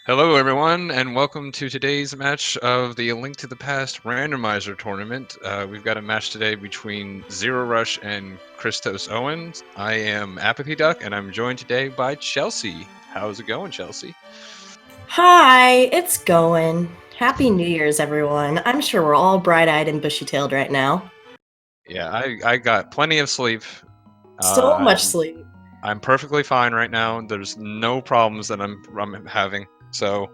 Hello, everyone, and welcome to today's match of the Link to the Past Randomizer tournament. We've got a match today between zerorush and ChristosOwen. I am Apathy Duck, and I'm joined today by Chelsea. How's it going, Chelsea? Hi, it's going. Happy New Year's, everyone. I'm sure we're all bright-eyed and bushy-tailed right now. Yeah, I got plenty of sleep. So much sleep. I'm perfectly fine right now. There's no problems that I'm having, so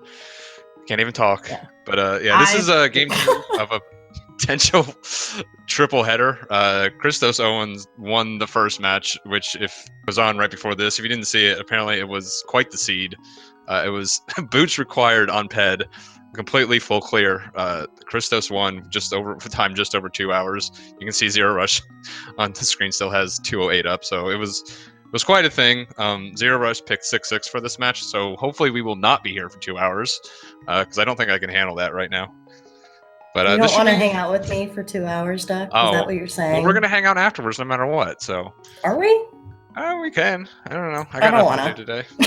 can't even talk. Yeah. But yeah, this is a game 2 of a potential triple header. ChristosOwen won the first match, which if was on right before this. If you didn't see it, apparently it was quite the seed. It was boots required on PED, completely full clear. Christos won just over 2 hours. You can see zerorush on the screen still has 208 up, so it was quite a thing. zerorush picked 6-6 for this match, so hopefully we will not be here for 2 hours, because I don't think I can handle that right now. But you don't want to hang out with me for 2 hours, Duck? Is that what you're saying? Well, we're gonna hang out afterwards, no matter what. So. Are we? We can. I don't know. I don't nothing wanna. to do today. All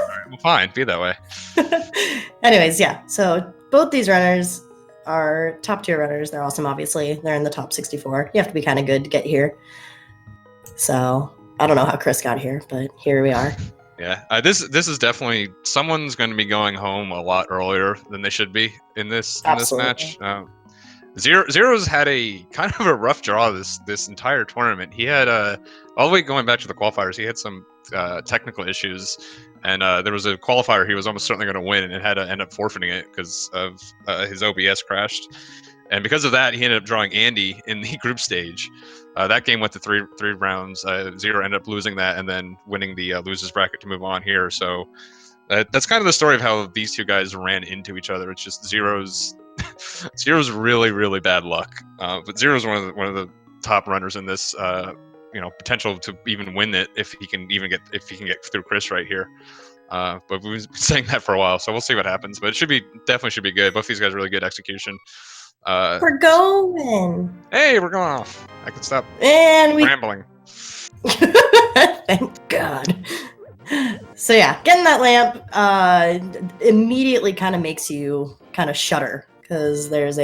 right, well, fine. Be that way. Anyways, yeah. So both these runners are top-tier runners. They're awesome, obviously. They're in the top 64. You have to be kind of good to get here. So I don't know how Chris got here, but here we are. Yeah, this is definitely someone's going to be going home a lot earlier than they should be in this match. Zero's had a kind of a rough draw this entire tournament. He had all the way going back to the qualifiers. He had some technical issues, and there was a qualifier he was almost certainly going to win, and had to end up forfeiting it because of his OBS crashed. And because of that, he ended up drawing Andy in the group stage. That game went to three rounds. Zero ended up losing that and then winning the losers bracket to move on here. So that's kind of the story of how these two guys ran into each other. It's just Zero's really, really bad luck. But Zero's one of the top runners in this. Potential to even win it if he can get through Chris right here. But we've been saying that for a while, so we'll see what happens. But it definitely should be good. Both these guys are really good execution. We're going. Hey, we're going off. I can stop rambling. Thank God. So yeah, getting that lamp immediately kind of makes you kind of shudder, because there's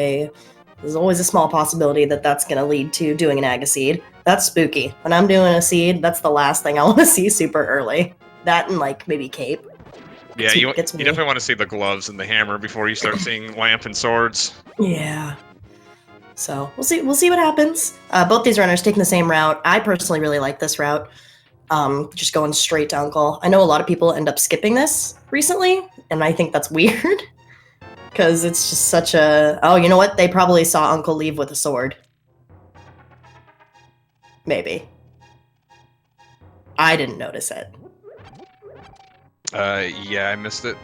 always a small possibility that that's going to lead to doing an Aga seed. That's spooky. When I'm doing a seed, that's the last thing I want to see super early. That and like maybe cape. Yeah, you definitely want to see the gloves and the hammer before you start seeing lamp and swords. Yeah. So we'll see what happens. Both these runners taking the same route. I personally really like this route. Just going straight to Uncle. I know a lot of people end up skipping this recently, and I think that's weird. Because it's just such a... Oh, you know what? They probably saw Uncle leave with a sword. Maybe. I didn't notice it. Yeah, I missed it.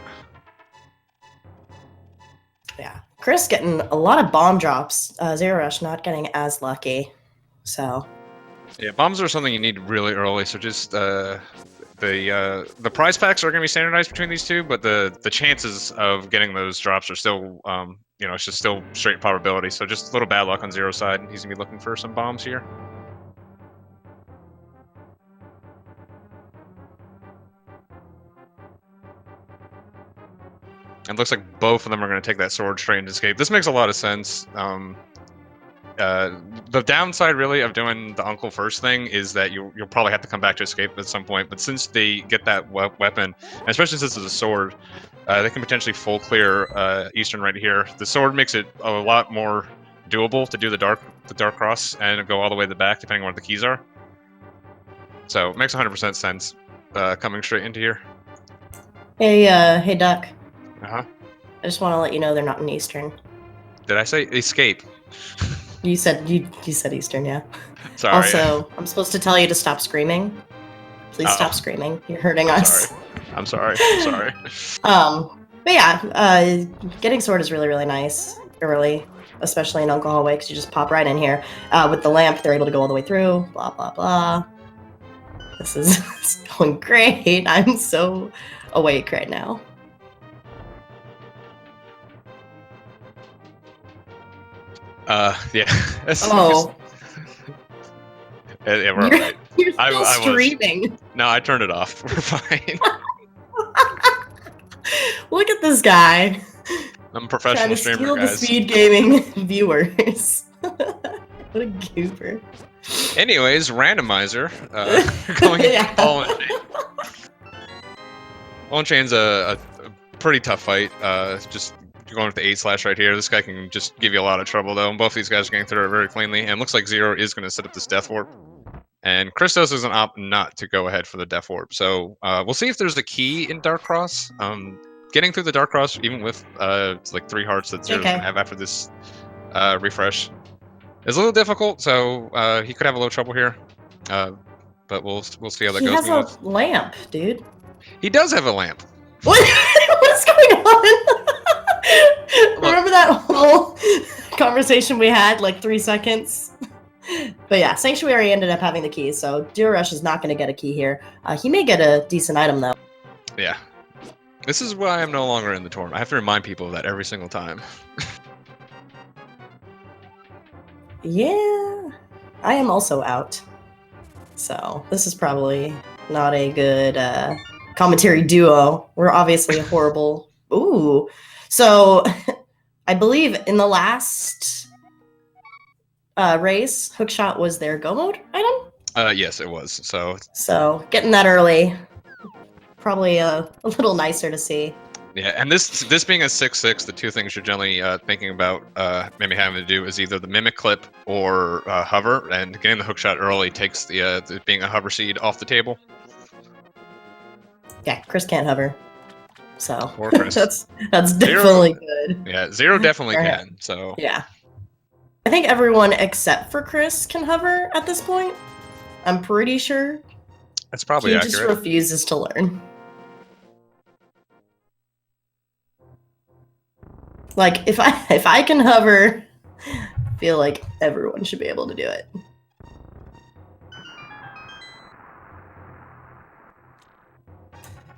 Yeah. Chris getting a lot of bomb drops. zerorush not getting as lucky. So... Yeah, bombs are something you need really early, so just the prize packs are going to be standardized between these two, but the chances of getting those drops are still, it's just still straight probability, so just a little bad luck on Zero's side. He's going to be looking for some bombs here. It looks like both of them are going to take that sword straight into escape. This makes a lot of sense. The downside, really, of doing the Uncle first thing is that you'll probably have to come back to escape at some point. But since they get that weapon, and especially since it's a sword, they can potentially full clear Eastern right here. The sword makes it a lot more doable to do the dark cross and go all the way to the back, depending on what the keys are. So it makes 100% sense coming straight into here. Hey, Duck. Uh-huh. I just want to let you know they're not in Eastern. Did I say escape? You said Eastern, yeah. Sorry. Also, I'm supposed to tell you to stop screaming. Please stop screaming. You're hurting us. I'm sorry. But yeah, getting sword is really, really nice early, especially in Uncle Hallway, because you just pop right in here. With the lamp, they're able to go all the way through. Blah blah blah. This is going great. I'm so awake right now. Yeah. Oh. Yeah, we're alright. You're still streaming. No, I turned it off. We're fine. Well, Look at this guy. I'm a Trying professional to streamer, steal the guys. speed gaming viewers. What a goober. Anyways, Randomizer going into Ball and Chain. Ball and Chain's a pretty tough fight. Just going with the 8/ right here. This guy can just give you a lot of trouble, though. And both these guys are getting through it very cleanly. And it looks like Zero is going to set up this Death Warp. And Christos is an opt not to go ahead for the Death Warp. So we'll see if there's a key in Dark Cross. Getting through the Dark Cross, even with like 3 hearts that Zero's going to have after this refresh, is a little difficult. So he could have a little trouble here. But we'll see how that goes. He has a lamp, dude. He does have a lamp. What is going on? Remember that whole conversation we had, like 3 seconds? But yeah, Sanctuary ended up having the key, so zerorush is not going to get a key here. He may get a decent item, though. Yeah. This is why I'm no longer in the tournament. I have to remind people of that every single time. Yeah, I am also out. So this is probably not a good commentary duo. We're obviously horrible. Ooh. So I believe in the last race, Hookshot was their go mode item? Yes, it was. So getting that early, probably a little nicer to see. Yeah, and this being a 6/6, the two things you're generally thinking about maybe having to do is either the Mimic Clip or Hover, and getting the Hookshot early takes the being a Hover seed off the table. Yeah, Chris can't hover. So Poor Chris. that's definitely good. Yeah, Zero definitely can. So yeah, I think everyone except for Chris can hover at this point. I'm pretty sure. That's probably he accurate. He just refuses to learn. Like if I can hover, I feel like everyone should be able to do it.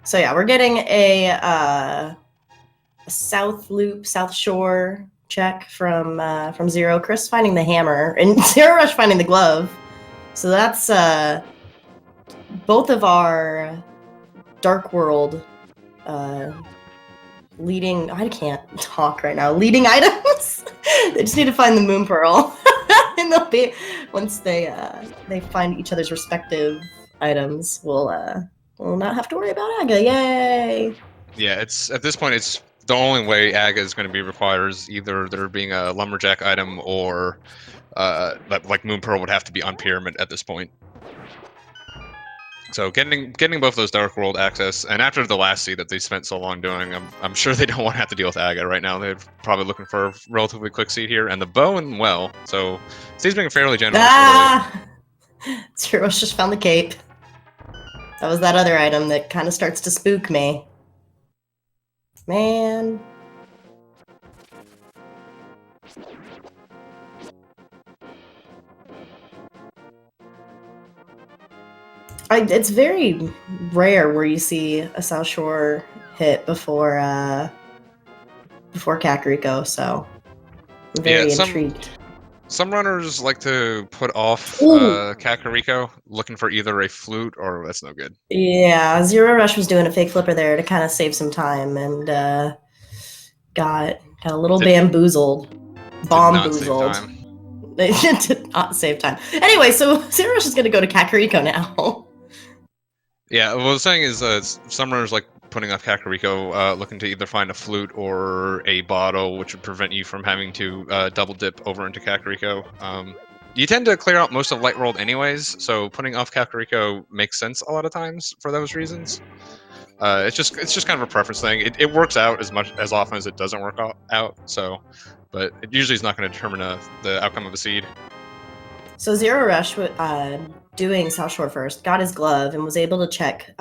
So yeah, we're getting a south loop, south shore check from Zero. Chris finding the hammer and zerorush finding the glove. So that's both of our Dark World leading. I can't talk right now. Leading items. They just need to find the Moon Pearl, and they'll be once they find each other's respective items. We'll not have to worry about Aga. Yay! Yeah, it's at this point, it's the only way Aga is going to be required is either there being a lumberjack item or like Moon Pearl would have to be on Pyramid at this point. So getting both those Dark World access, and after the last seed that they spent so long doing, I'm sure they don't want to have to deal with Aga right now. They're probably looking for a relatively quick seed here, and the bow and well. So Steve's being fairly generous. zerorush just found the cape. That was that other item that kind of starts to spook me. Man. It's very rare where you see a South Shore hit before Kakariko, so I'm very intrigued. Some runners like to put off Kakariko, looking for either a flute or that's no good. Yeah, zerorush was doing a fake flipper there to kind of save some time, and got a little bamboozled, bomboozled. They did not save time. Anyway, so zerorush is going to go to Kakariko now. Yeah, what I was saying is some runners like putting off Kakariko, looking to either find a flute or a bottle, which would prevent you from having to double dip over into Kakariko. You tend to clear out most of Light World anyways, so putting off Kakariko makes sense a lot of times for those reasons. It's just kind of a preference thing. It works out as often as it doesn't work out. So, but it usually is not going to determine the outcome of a seed. So zerorush doing South Shore first, got his glove and was able to check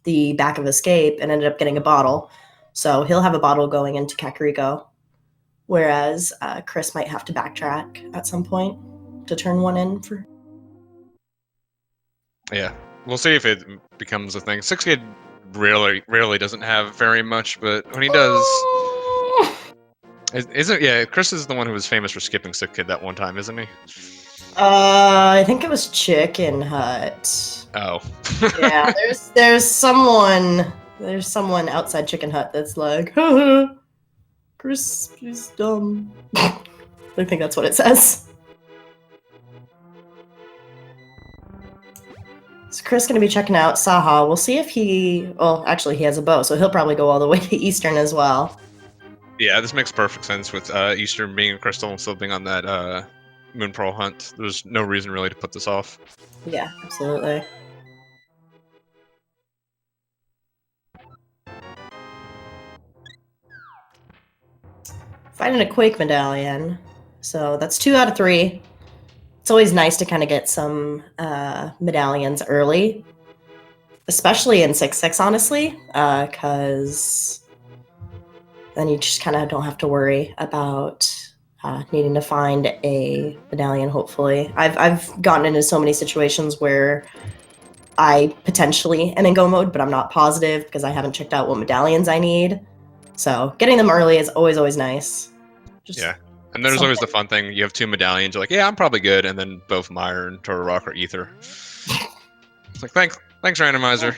the back of Escape and ended up getting a bottle. So he'll have a bottle going into Kakariko, whereas Chris might have to backtrack at some point to turn one in for. Yeah, we'll see if it becomes a thing. 6-Kid rarely doesn't have very much, but when he does, isn't Chris is the one who was famous for skipping 6-Kid that one time, isn't he? I think it was Chicken Hut. Oh. Yeah, there's someone There's someone outside Chicken Hut that's like, haha, Chris is dumb. I think that's what it says. So Chris gonna be checking out Saha. We'll see if he, well, actually he has a bow, so he'll probably go all the way to Eastern as well. Yeah, this makes perfect sense with Eastern being a crystal and still being on that Moon Pearl hunt. There's no reason really to put this off. Yeah, absolutely. Finding a Quake medallion. So that's 2 out of 3. It's always nice to kind of get some medallions early, especially in 6-6, honestly, because then you just kind of don't have to worry about needing to find a medallion, hopefully. I've gotten into so many situations where I potentially am in go mode, but I'm not positive because I haven't checked out what medallions I need. So getting them early is always nice. Yeah. And there's always the fun thing. You have 2 medallions. You're like, yeah, I'm probably good. And then both Mire and Toro Rock or Ether. It's like, thanks, Randomizer.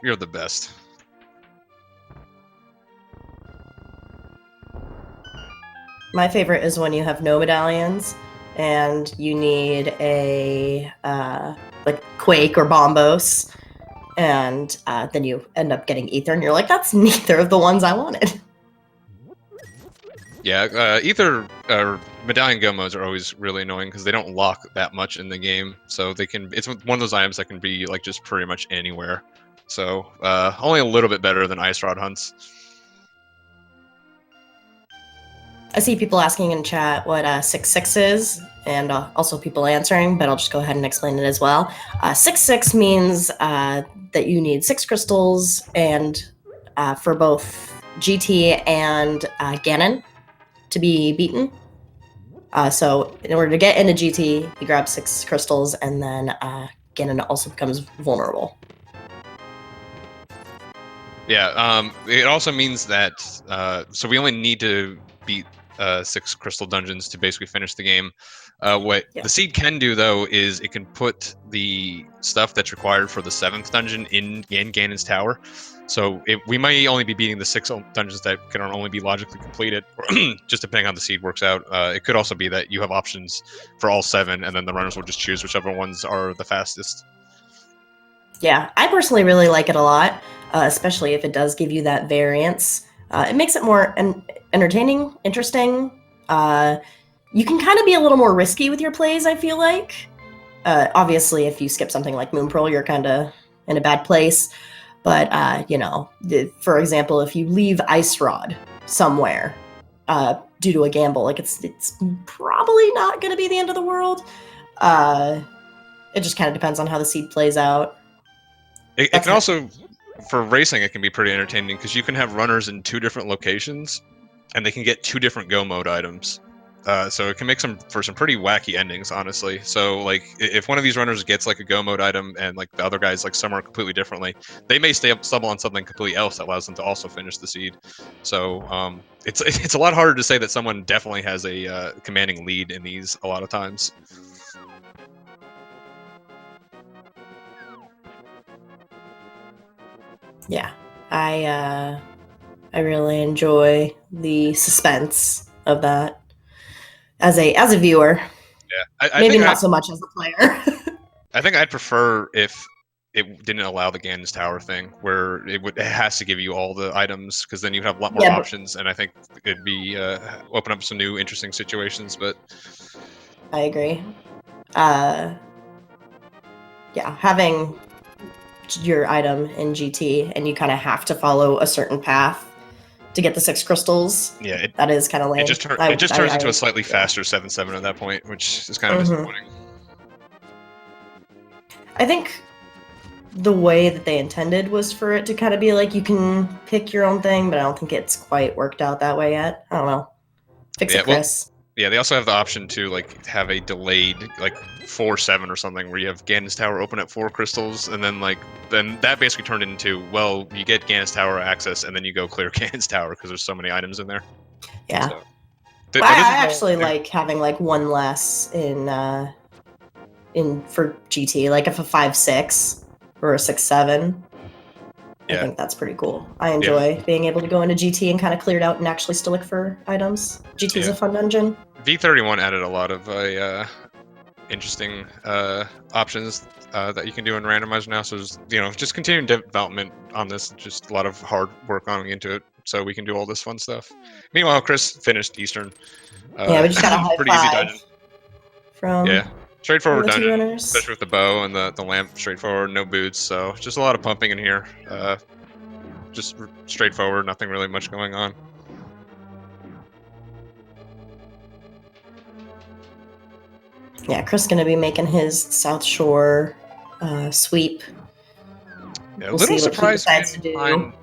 You're the best. My favorite is when you have no medallions and you need a like Quake or Bombos, and then you end up getting Ether, and you're like, that's neither of the ones I wanted. Yeah, Ether or Medallion Go modes are always really annoying because they don't lock that much in the game. So they can. It's one of those items that can be like just pretty much anywhere. So only a little bit better than Ice Rod hunts. I see people asking in chat what 6-6 is, and also people answering, but I'll just go ahead and explain it as well. 6-6 means that you need 6 crystals, and for both GT and Ganon to be beaten. So in order to get into GT, you grab 6 crystals, and then Ganon also becomes vulnerable. Yeah, it also means that so we only need to beat 6 crystal dungeons to basically finish the game. What the seed can do though is it can put the stuff that's required for the 7th dungeon in Ganon's tower. So we might only be beating the 6 dungeons that can only be logically completed, just depending on how the seed works out. It could also be that you have options for all 7, and then the runners will just choose whichever ones are the fastest. Yeah, I personally really like it a lot, especially if it does give you that variance. It makes it more entertaining, interesting. You can kind of be a little more risky with your plays, I feel like. Obviously, if you skip something like Moon Pearl, you're kind of in a bad place. But, you know, for example, if you leave Ice Rod somewhere due to a gamble, like it's probably not going to be the end of the world. It just kind of depends on how the seed plays out. It can also, for racing, it can be pretty entertaining because you can have runners in 2 different locations, and they can get 2 different go mode items. So it can make for some pretty wacky endings, honestly. So like, if one of these runners gets like a go mode item, and like the other guy's like somewhere completely differently, they may stumble on something completely else that allows them to also finish the seed. So it's a lot harder to say that someone definitely has a commanding lead in these a lot of times. Yeah, I really enjoy the suspense of that as a viewer. Yeah, maybe not so much as a player. I think I'd prefer if it didn't allow the Ganon's Tower thing, where it has to give you all the items, because then you'd have a lot more options, and I think it'd be open up some new interesting situations. But I agree. Yeah, having your item in GT and you kind of have to follow a certain path to get the 6 crystals. Yeah, that is kind of lame. It just turns into a slightly faster 7-7 at that point, which is kind of disappointing. I think the way that they intended was for it to kind of be like you can pick your own thing, but I don't think it's quite worked out that way yet. I don't know. Fix it, Chris. Yeah, they also have the option to like have a delayed like 4-7 or something where you have Ganon's Tower open at 4 crystals, and then that basically turned into, well, you get Ganon's Tower access and then you go clear Ganon's Tower because there's so many items in there. Yeah. So, I actually like having like 1 less in for GT, like if a 5-6 or a 6-7. I think that's pretty cool. I enjoy being able to go into GT and kind of clear it out and actually still look for items. GT is a fun dungeon. V31 added a lot of interesting options that you can do in Randomizer now. So just continuing development on this, just a lot of hard work going into it, so we can do all this fun stuff. Meanwhile, Chris finished Eastern. Yeah, we just got a high pretty five easy dungeon. From straightforward the dungeon, runners. especially with the bow and the lamp. Straightforward, no boots, so just a lot of pumping in here. Just straightforward, nothing really much going on. Yeah, Chris is going to be making his South Shore sweep. Yeah, we'll little surprised to find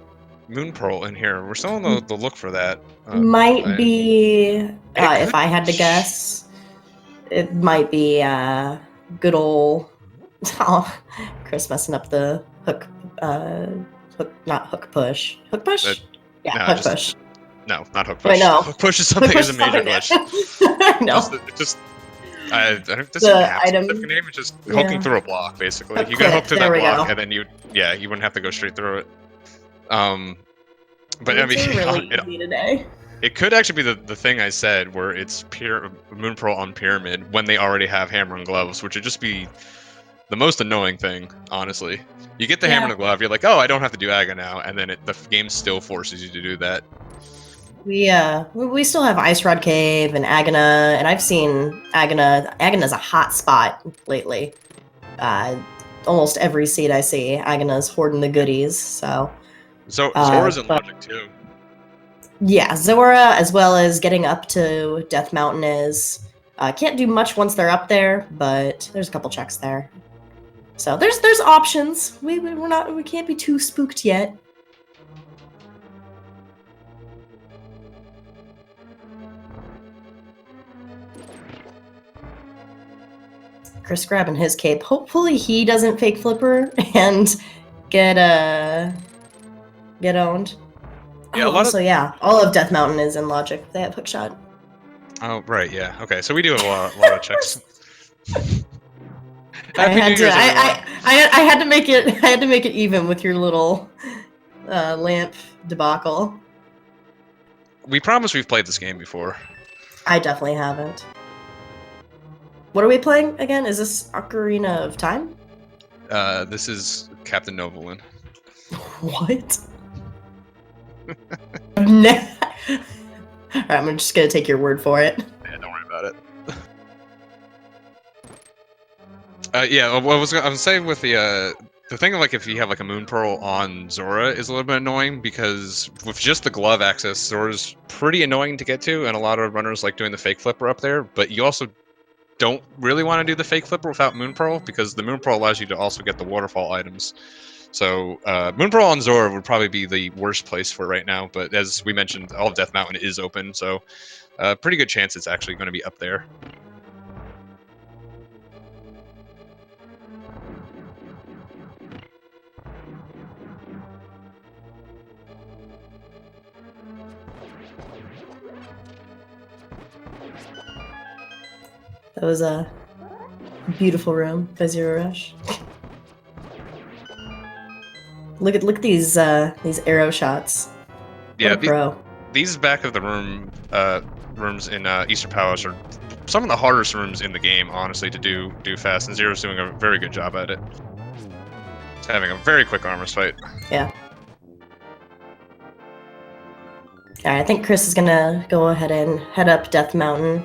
Moon Pearl in here. We're still on the look for that. Might be, if I had to guess, it might be good old Chris messing up the hook, not hook push. Hook push? Hook push. No, not hook push. Wait, no. Hook push is something is a major glitch. No. I don't this specific name. It's just hooking through a block, basically. You can hook through that block, and then you wouldn't have to go straight through it. But I mean, really easy today. It could actually be the thing I said, where it's Moon Pearl on Pyramid when they already have Hammer and Gloves, which would just be the most annoying thing, honestly. You get the Hammer and the Glove, you're like, oh, I don't have to do Aga now, and then the game still forces you to do that. We still have Ice Rod Cave and Agana, and I've seen Agana. Agana's a hot spot lately. Almost every seed I see, Agana's hoarding the goodies. So Zora's in Logic too. Yeah, Zora, as well as getting up to Death Mountain is. Can't do much once they're up there, but there's a couple checks there. So there's options. We can't be too spooked yet. Chris grabbing his cape. Hopefully he doesn't fake flipper and get owned. Yeah, all of Death Mountain is in Logic. They have hookshot. Oh right, yeah. Okay, so we do have a lot of checks. I had to make it even with your little lamp debacle. We promise we've played this game before. I definitely haven't. What are we playing again? Is this Ocarina of Time? This is Captain Novolin. What? Alright, I'm just gonna take your word for it. Yeah, don't worry about it. What I was gonna say with the thing of like if you have like a Moon Pearl on Zora is a little bit annoying, because with just the glove access, Zora's pretty annoying to get to, and a lot of runners like doing the fake flipper up there, but you also don't really want to do the fake flipper without Moon Pearl, because the Moon Pearl allows you to also get the waterfall items. So Moon Pearl on Zora would probably be the worst place for right now, but as we mentioned, all of Death Mountain is open, so pretty good chance it's actually going to be up there. That was a beautiful room by Zerorush. Look at these arrow shots. Yeah, these back of the room rooms in Eastern Palace are some of the hardest rooms in the game, honestly, to do fast, and Zero's doing a very good job at it. It's having a very quick armors fight. Yeah. Alright, I think Chris is gonna go ahead and head up Death Mountain.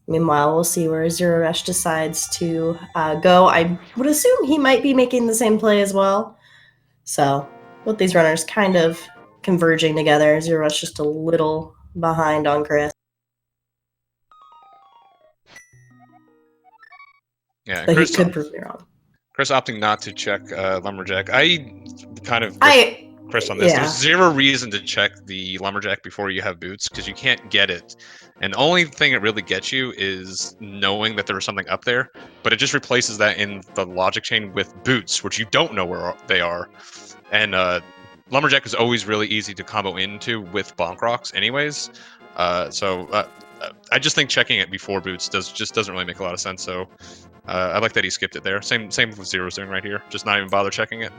Meanwhile, we'll see where Zerorush decides to go. I would assume he might be making the same play as well. So, with these runners kind of converging together, Zerorush just a little behind on Chris. Yeah, but Chris he could prove me wrong. Chris opting not to check Lumberjack. I kind of Chris on this. Yeah. There's zero reason to check the Lumberjack before you have boots, because you can't get it. And the only thing it really gets you is knowing that there was something up there, but it just replaces that in the logic chain with boots, which you don't know where they are. And Lumberjack is always really easy to combo into with Bonk Rocks anyways. So I just think checking it before boots doesn't really make a lot of sense. So I like that he skipped it there. Same with Zero's doing right here. Just not even bother checking it.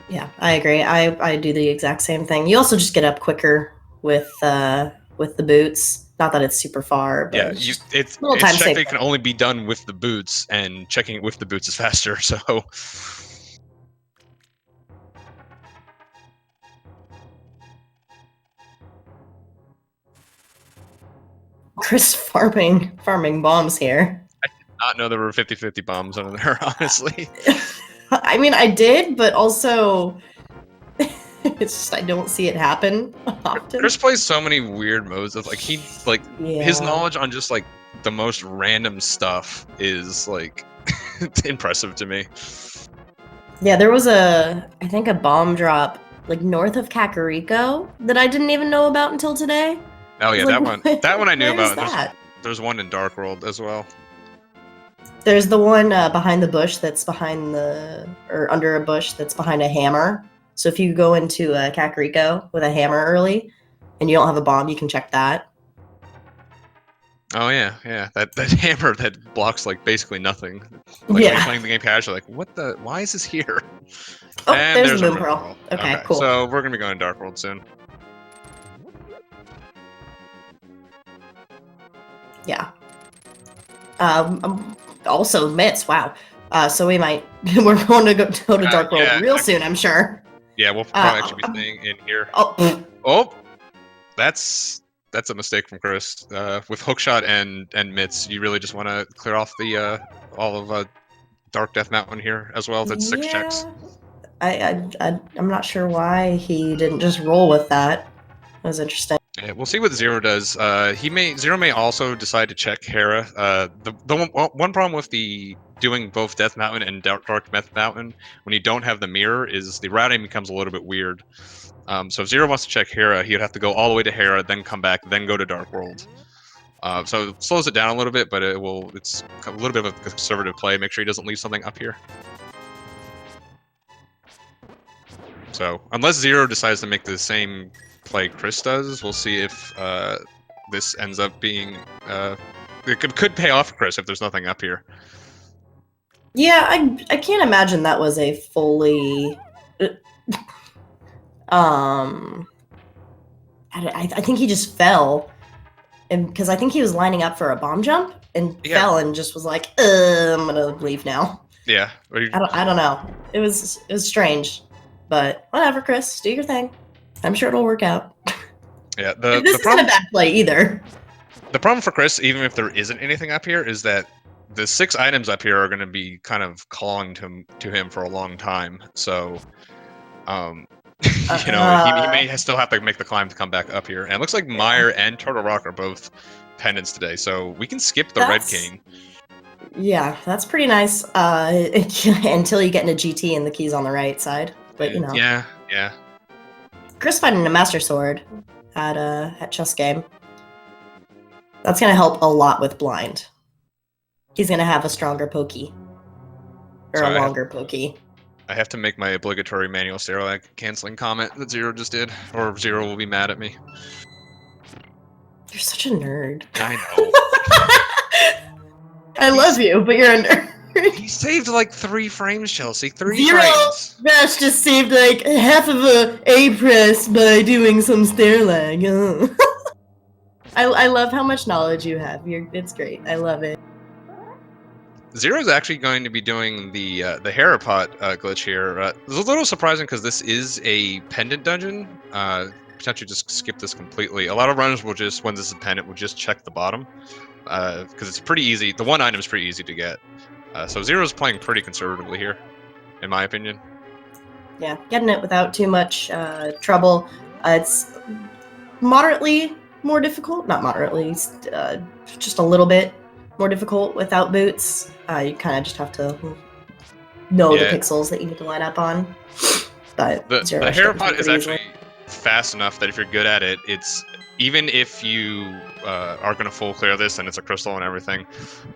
Yeah, I agree. I do the exact same thing. You also just get up quicker with the boots. Not that it's super far, but Yeah, it's a little time check that saver. can only be done with the boots, and checking it with the boots is faster. So. Chris farming bombs here. I did not know there were 50-50 bombs under there, honestly. I mean, I did, but also it's just I don't see it happen often. Chris plays so many weird modes of his knowledge on just like the most random stuff is like impressive to me. Yeah, there was I think a bomb drop like north of Kakariko that I didn't even know about until today. Oh yeah, like, that one I knew about. There's one in Dark World as well. There's the one behind the bush that's or under a bush that's behind a hammer. So if you go into Kakariko with a hammer early and you don't have a bomb, you can check that. Oh yeah. That hammer that blocks like basically nothing. Like when you're playing the game casually, like why is this here? Oh, and there's a Moon Pearl. Okay, cool. So we're gonna be going to Dark World soon. Yeah. Also mitts. Wow. So we're going to go to Dark World real soon, I'm sure. Yeah, we'll probably actually be staying in here. Oh, that's a mistake from Chris. With hookshot and mitts, you really just want to clear off the all of Dark Death Mountain here as well. That's 6 checks. I'm not sure why he didn't just roll with that. That was interesting. Yeah, we'll see what Zero does. Zero may also decide to check Hera. The one problem with doing both Death Mountain and Dark Death Mountain when you don't have the mirror is the routing becomes a little bit weird. So if Zero wants to check Hera, he would have to go all the way to Hera, then come back, then go to Dark World. So it slows it down a little bit, but it's a little bit of a conservative play. Make sure he doesn't leave something up here. So unless Zero decides to make the same play Chris does, we'll see if this ends up being it could pay off for Chris if there's nothing up here. Yeah, I can't imagine that was a fully I think he just fell, and because I think he was lining up for a bomb jump and fell and just was like, I'm gonna leave now. Yeah. I don't know. It was strange, but whatever, Chris, do your thing. I'm sure it'll work out. Yeah, this isn't a bad play either. The problem for Chris, even if there isn't anything up here, is that the 6 items up here are going to be kind of calling to him for a long time. So, he may still have to make the climb to come back up here. And it looks like Meyer and Turtle Rock are both pendants today, so we can skip the Red King. Yeah, that's pretty nice. Until you get into GT and the key's on the right side. But Yeah. Chris finding a Master Sword at chess game. That's gonna help a lot with blind. He's gonna have a stronger pokey. Or a longer pokey. I have to make my obligatory manual steroid canceling comment that Zero just did, or Zero will be mad at me. You're such a nerd. I know. I love you, but you're a nerd. He saved like 3 frames, Chelsea. 3 Zero frames. Rush just saved like half of a press by doing some stair lag. I love how much knowledge you have. It's great. I love it. Zero's actually going to be doing the Herapot glitch here. It's a little surprising because this is a pendant dungeon. Potentially just skip this completely. A lot of runners will just, when this is a pendant, will just check the bottom because it's pretty easy. The one item is pretty easy to get. So Zero's playing pretty conservatively here, in my opinion. Yeah, getting it without too much trouble. It's moderately more difficult. Not moderately, just a little bit more difficult without boots. You kind of just have to know the pixels that you need to line up on. But the Herapot is actually fast enough that if you're good at it, it's even if you are going to full clear this and it's a crystal and everything,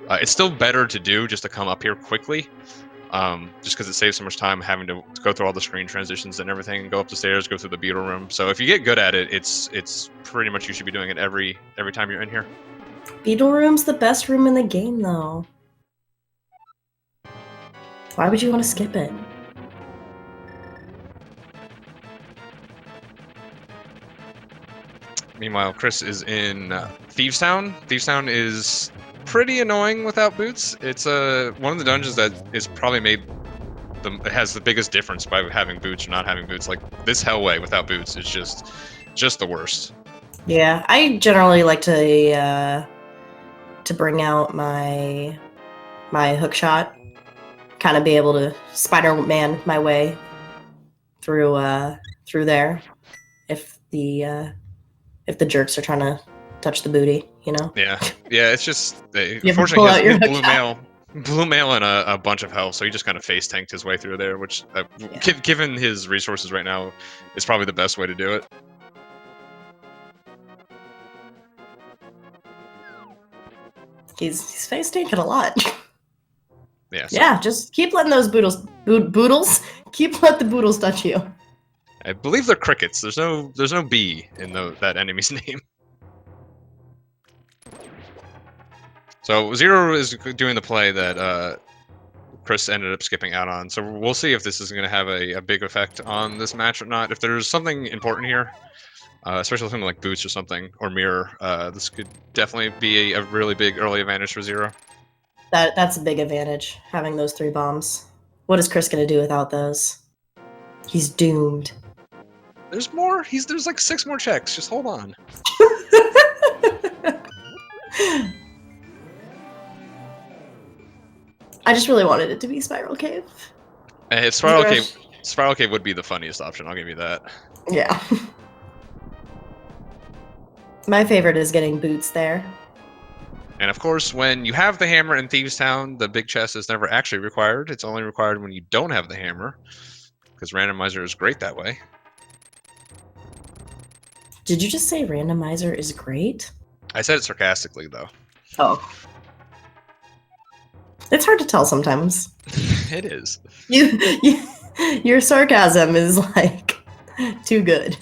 it's still better to do just to come up here quickly. Just because it saves so much time having to go through all the screen transitions and everything, and go up the stairs, go through the beetle room. So if you get good at it, it's pretty much you should be doing it every time you're in here. Beetle Room's the best room in the game, though. Why would you want to skip it? Meanwhile, Chris is in Thieves Town. Thieves Town is pretty annoying without boots. It's one of the dungeons that is probably made it has the biggest difference by having boots or not having boots. Like this Hellway without boots is just the worst. Yeah, I generally like to bring out my hook shot, kind of be able to Spider-Man my way through there if the jerks are trying to touch the booty, you know. Yeah, it's just unfortunately he has blue mail and a bunch of health, so he just kind of face tanked his way through there, which given his resources right now is probably the best way to do it. He's face tanking a lot. Yeah. Yeah, just keep letting those boodles keep let the boodles touch you. I believe they're crickets. There's no B in that enemy's name. So Zero is doing the play that Chris ended up skipping out on. So we'll see if this is going to have a big effect on this match or not. If there's something important here, especially something like boots or something, or mirror, this could definitely be a really big early advantage for Zero. That's a big advantage, having those 3 bombs. What is Chris going to do without those? He's doomed. There's more. There's like 6 more checks. Just hold on. I just really wanted it to be Spiral Cave. Spiral Cave would be the funniest option. I'll give you that. Yeah. My favorite is getting boots there. And of course, when you have the hammer in Thieves Town, the big chest is never actually required. It's only required when you don't have the hammer, because Randomizer is great that way. Did you just say Randomizer is great? I said it sarcastically, though. Oh. It's hard to tell sometimes. It is. Your sarcasm is like too good.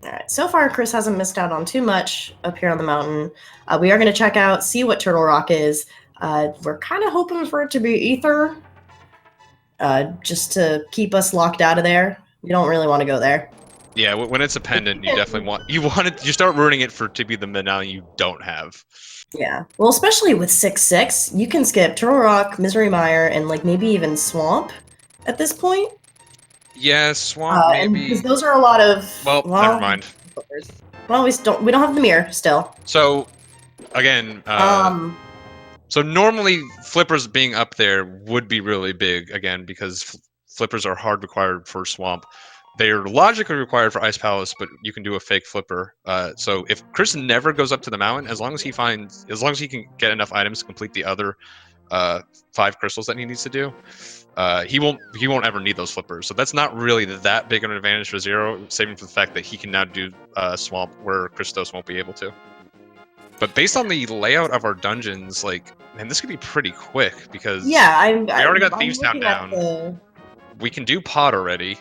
Alright, so far Chris hasn't missed out on too much up here on the mountain. We are going to check out, see what Turtle Rock is. We're kind of hoping for it to be Ether, just to keep us locked out of there. We don't really want to go there. Yeah, when it's a pendant, you definitely you start ruining it to be the medallion you don't have. Yeah, well, especially with 6-6, you can skip Turtle Rock, Misery Mire, and like maybe even Swamp at this point. Yeah, Swamp maybe. Because those are a lot of. Well, never mind. Well, we don't have the mirror still. So, again, so normally flippers being up there would be really big again because flippers are hard required for Swamp. They're logically required for Ice Palace, but you can do a fake flipper. So if Chris never goes up to the mountain, as long as he can get enough items to complete the other 5 crystals that he needs to do, he won't ever need those flippers. So that's not really that big of an advantage for Zero, saving for the fact that he can now do Swamp where Christos won't be able to. But based on the layout of our dungeons, man, this could be pretty quick because we already got Thieves Town down. We can do Pod already.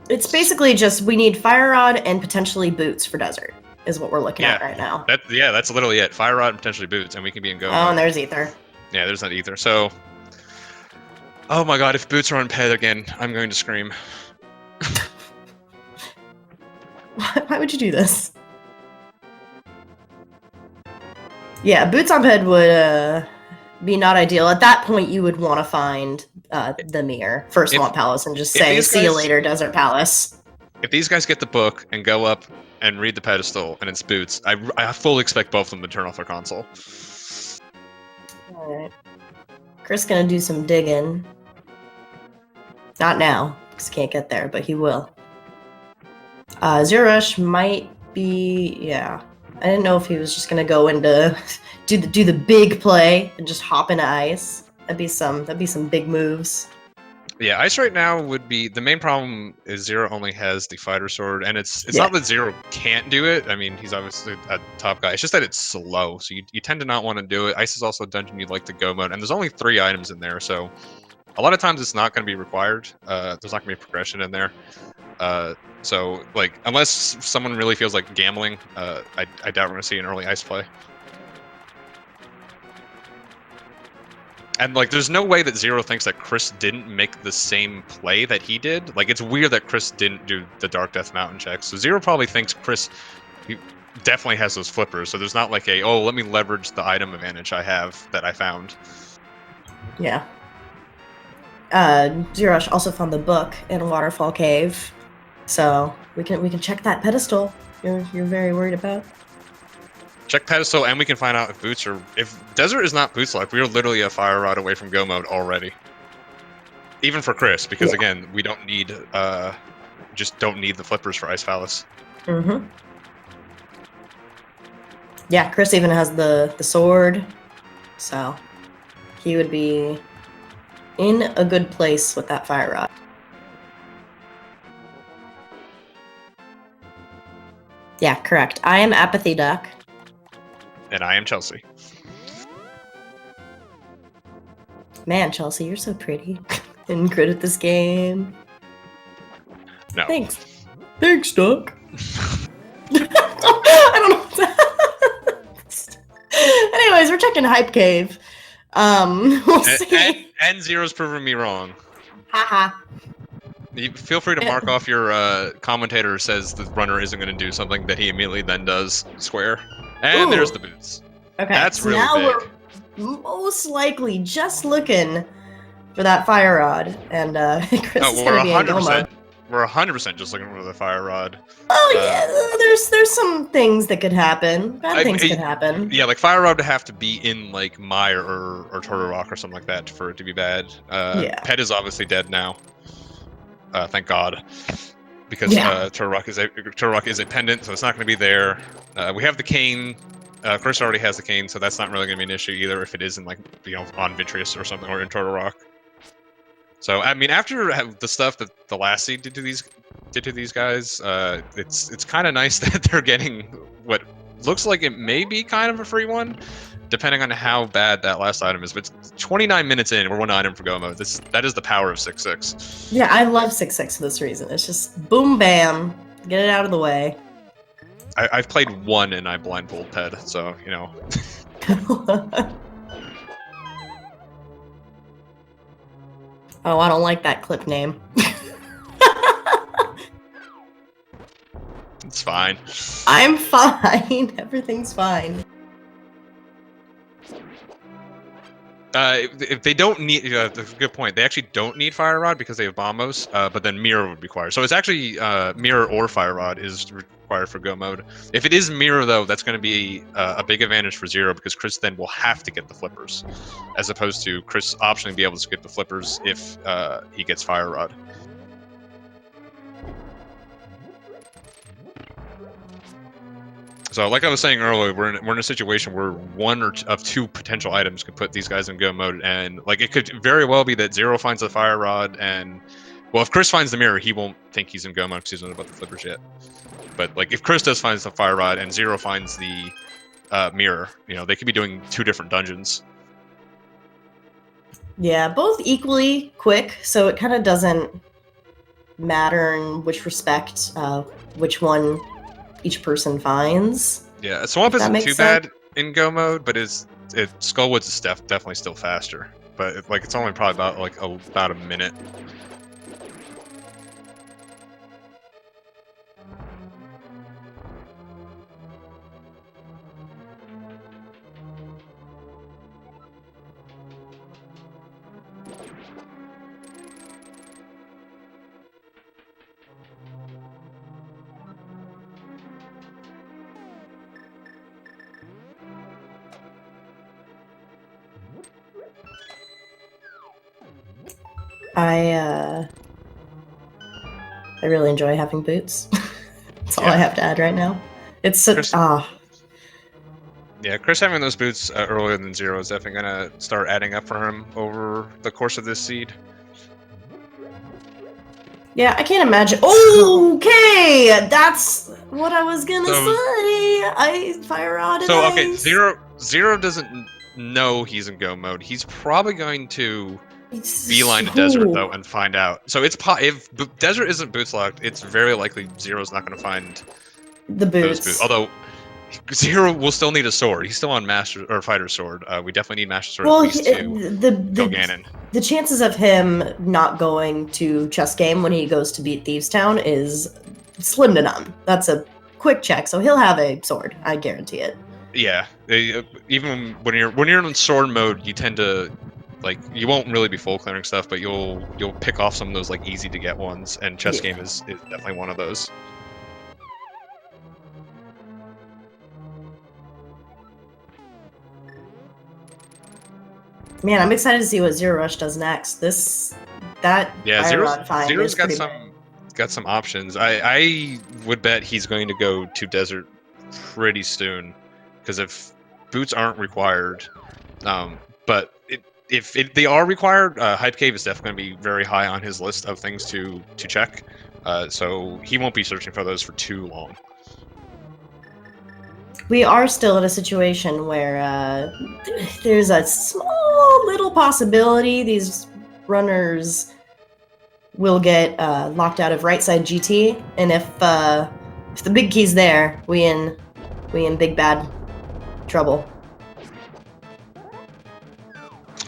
It's basically just we need Fire Rod and potentially boots for desert is what we're looking at right now. That's literally it. Fire Rod and potentially boots, and we can be in go. Oh, and there's Ether. Yeah, there's not Ether. So, oh my god, if boots are on Ped again, I'm going to scream. Why would you do this? Yeah, boots on Ped would be not ideal. At that point, you would want to find the mirror for Swamp Palace and just say, see you later, Desert Palace. If these guys get the book and go up and read the pedestal and it's boots, I fully expect both of them to turn off their console. Alright. Chris gonna do some digging. Not now, because he can't get there, but he will. Zerorush might be... yeah. I didn't know if he was just gonna go into... do the big play and just hop into ice. That'd be some big moves. Yeah, ice right now would be the main problem. Is Zero only has the fighter sword, and it's not that Zero can't do it. I mean, he's obviously a top guy. It's just that it's slow, so you tend to not want to do it. Ice is also a dungeon you'd like to go mode, and there's only 3 items in there, so a lot of times it's not going to be required. There's not going to be progression in there. So like, unless someone really feels like gambling, I doubt we're gonna see an early ice play. And like, there's no way that Zero thinks that Chris didn't make the same play that he did. Like, it's weird that Chris didn't do the Dark Death Mountain check. So Zero probably thinks Chris definitely has those flippers. So there's not like a, oh, let me leverage the item advantage I have that I found. Yeah. Zerorush also found the book in a waterfall cave, so we can check that pedestal. You're very worried about. Check pedestal, and we can find out if boots are. If desert is not boots locked, we are literally a fire rod away from go mode already. Even for Chris, because again, we don't need just don't need the flippers for Ice Phallus. Mm-hmm. Yeah, Chris even has the sword, so he would be in a good place with that fire rod. Yeah, correct. I am Apathy Duck. And I am Chelsea. Man, Chelsea, you're so pretty. And good at this game. No. Thanks. Thanks, Duck. I don't know. Anyways, we're checking Hype Cave. We'll see. And Zero's proving me wrong. Haha. Feel free to mark off your commentator says the runner isn't going to do something that he immediately then does square. And there's the boots. Okay, that's so really now big. We're most likely just looking for that fire rod, and Chris is going to be in go mode. We're 100% just looking for the fire rod. Oh yeah, there's some things that could happen. Bad things could happen. Yeah, like fire rod would have to be in like Mire or Turtle Rock or something like that for it to be bad. Pet is obviously dead now. Thank God, because Turtle Rock is a pendant, so it's not going to be there. We have the cane. Chris already has the cane, so that's not really going to be an issue either if it is in like on Vitreous or something or in Turtle Rock. So I mean, after the stuff that the last seed did to these guys, it's kind of nice that they're getting what looks like it may be kind of a free one, depending on how bad that last item is. But it's 29 minutes in, we're one item for go mode. That is the power of 6-6. Yeah, I love 6-6 for this reason. It's just boom, bam, get it out of the way. I've played one and I blindfold Ped, so you know. Oh, I don't like that clip name. It's fine. I'm fine. Everything's fine. If they don't need, that's a good point. They actually don't need Fire Rod because they have Bombos, but then Mirror would be required. So it's actually Mirror or Fire Rod is required for go mode. If it is Mirror, though, that's going to be a big advantage for Zero because Chris then will have to get the flippers, as opposed to Chris optionally be able to skip the flippers if he gets Fire Rod. So, like I was saying earlier, we're in a situation where one of two potential items could put these guys in go mode, and like it could very well be that Zero finds the Fire Rod, and well, if Chris finds the Mirror, he won't think he's in go mode because he doesn't know about the flippers yet. But like if Chris does find the Fire Rod and Zero finds the Mirror, they could be doing two different dungeons. Yeah, both equally quick, so it kind of doesn't matter in which respect which one each person finds. Yeah, Swamp isn't too bad in go mode, but Skullwoods is definitely still faster. But it's only probably about a minute. I really enjoy having boots. That's all I have to add right now. It's such Yeah, Chris having those boots earlier than Zero is definitely gonna start adding up for him over the course of this seed. Yeah, I can't imagine. Okay, that's what I was gonna say. Fire Rod and ice. Zero doesn't know he's in go mode. He's probably going to beeline to desert though and find out. So it's if desert isn't boots locked, it's very likely Zero's not going to find the those boots. boots. Although Zero will still need a sword. He's still on master or fighter sword. We definitely need master sword at least to kill Ganon. The chances of him not going to chess game when he goes to beat Thieves Town is slim to none. That's a quick check, so he'll have a sword. I guarantee it. Yeah, even when you're in sword mode, you tend to you won't really be full clearing stuff, but you'll pick off some of those easy to get ones, and chess game is definitely one of those. Man, I'm excited to see what Zero Rush does next. Zero's got some options. I would bet he's going to go to desert pretty soon, because if boots aren't required, but if they are required, Hype Cave is definitely going to be very high on his list of things to check. So he won't be searching for those for too long. We are still in a situation where there's a small little possibility these runners will get locked out of right side GT, and if the big key's there, we in big bad trouble.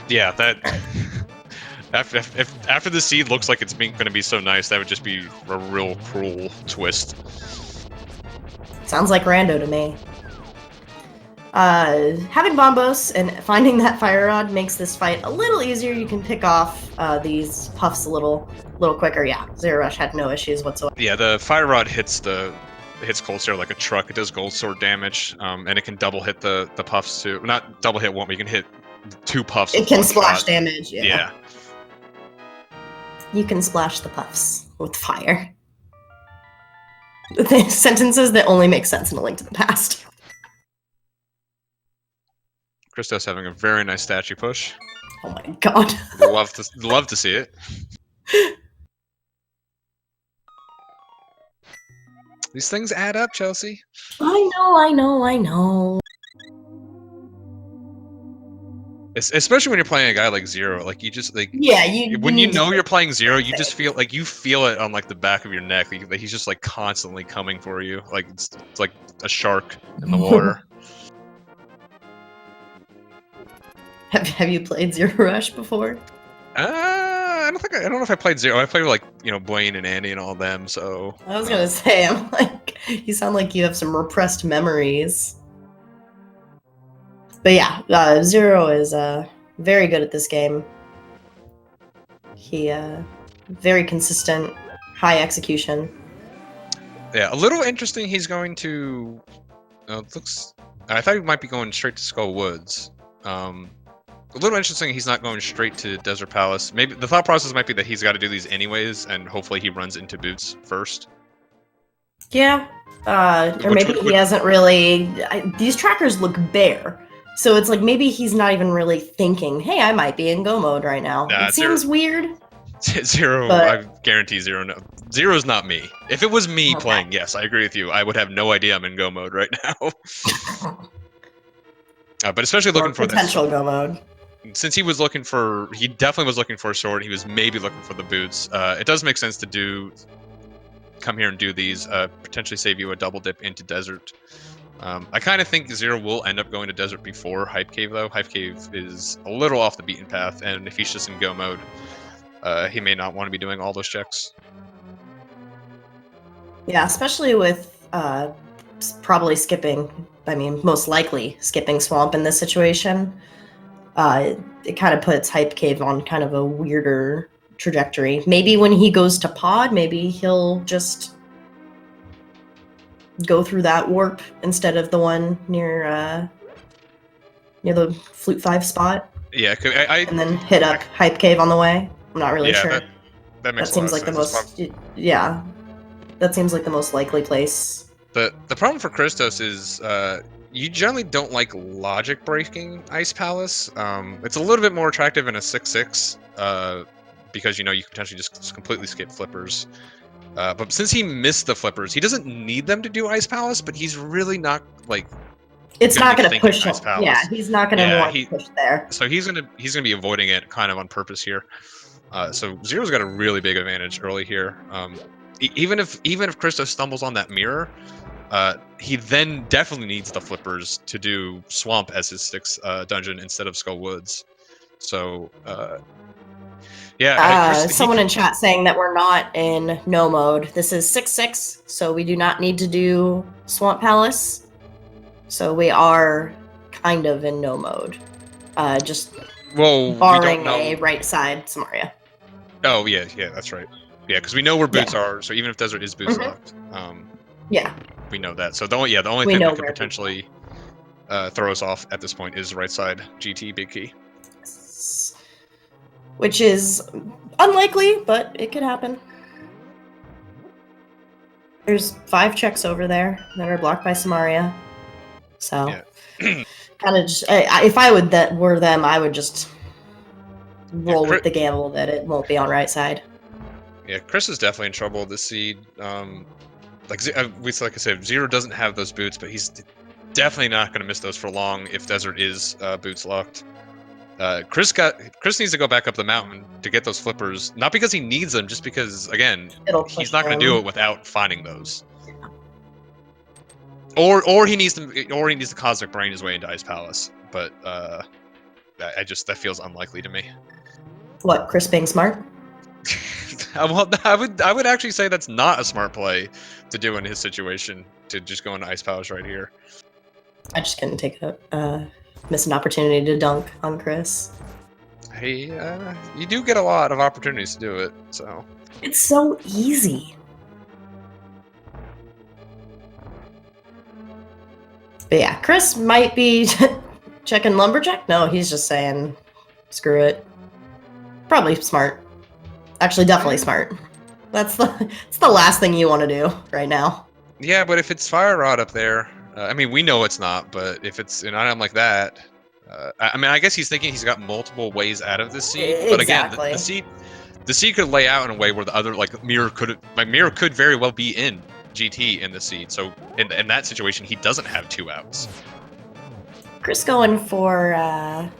Yeah, that after the seed looks like it's going to be so nice, that would just be a real cruel twist. Sounds like Rando to me. Having bombos and finding that fire rod makes this fight a little easier. You can pick off these puffs a little quicker. Yeah, Zero Rush had no issues whatsoever. Yeah, the fire rod hits Cold Stare like a truck. It does gold sword damage, and it can double hit the puffs too. Not double hit one, but you can hit 2 puffs. It can splash damage. Yeah. You can splash the puffs with fire. Sentences that only make sense in A Link to the Past. Christos having a very nice statue push. Oh my god. love to see it. These things add up, Chelsea. I know. Especially when you're playing a guy like Zero, you just when you know you're playing Zero, you just feel it on the back of your neck. He's just constantly coming for you, it's like a shark in the water. Have you played Zero Rush before? I don't know if I played Zero. I played with Blaine and Andy and all them. So I was gonna say, I'm you sound like you have some repressed memories. But yeah, Zero is very good at this game. He very consistent, high execution. Yeah, a little interesting. He's going to. It looks. I thought he might be going straight to Skull Woods. A little interesting. He's not going straight to Desert Palace. Maybe the thought process might be that he's got to do these anyways, and hopefully he runs into boots first. Yeah, or maybe he hasn't really. These trackers look bare. So it's maybe he's not even really thinking, hey, I might be in go mode right now. It seems weird. Zero, I guarantee Zero. No, Zero's not me. If it was me playing, yes, I agree with you. I would have no idea I'm in go mode right now. But especially looking for potential go mode. Since he definitely was looking for a sword. He was maybe looking for the boots. It does make sense to come here and do these. Potentially save you a double dip into desert. I kind of think Zero will end up going to desert before Hype Cave, though. Hype Cave is a little off the beaten path, and if he's just in go mode, he may not want to be doing all those checks. Yeah, especially with probably most likely skipping Swamp in this situation. It kind of puts Hype Cave on kind of a weirder trajectory. Maybe when he goes to Pod, maybe he'll just go through that warp instead of the one near the Flute 5 spot. Yeah, and then hit up Hype Cave on the way. I'm not really sure. That makes seems like the most. Yeah, that seems like the most likely place. The problem for Christos is you generally don't like logic breaking Ice Palace. It's a little bit more attractive in a 6/6 because you can potentially just completely skip flippers. But since he missed the flippers, he doesn't need them to do Ice Palace, but he's really not It's gonna not be going to thinking push him. Ice Palace. Yeah, he's not going to Yeah, want to push there. So he's gonna be avoiding it kind of on purpose here. So Zero's got a really big advantage early here. Even if Christos stumbles on that mirror, he then definitely needs the flippers to do Swamp as his 6th dungeon instead of Skull Woods. So yeah, someone in chat saying that we're not in no mode. This is 6-6, so we do not need to do Swamp Palace. So we are kind of in no mode. Just barring a right side Samaria. Oh yeah, that's right. Yeah, because we know where boots are. So even if Desert is boots locked, yeah, we know that. So the only thing that could potentially throw us off at this point is right side GT big key, which is unlikely, but it could happen. There's 5 checks over there that are blocked by Samaria. So kind of just, if I were them, I would just roll with the gamble that it won't be on right side. Yeah, Chris is definitely in trouble this seed. Like I said, Zero doesn't have those boots, but he's definitely not going to miss those for long if Desert is boots locked. Chris needs to go back up the mountain to get those flippers, not because he needs them, just because again he's not going to do it without finding those. Or he needs to Cosmic Brain his way into Ice Palace, but that feels unlikely to me. What, Chris being smart? Well, I would actually say that's not a smart play to do in his situation, to just go into Ice Palace right here. I just couldn't miss an opportunity to dunk on Chris. Hey, you do get a lot of opportunities to do it, so. It's so easy. But yeah, Chris might be checking Lumberjack. No, he's just saying, screw it. Probably smart. Actually, definitely smart. It's the last thing you want to do right now. Yeah, but if it's Fire Rod up there, I mean, we know it's not, but if it's an item like that, I mean, I guess he's thinking he's got multiple ways out of this seed. But again, the seed could lay out in a way where the other, mirror could very well be in GT in the seed. So in that situation, he doesn't have 2 outs. Chris going for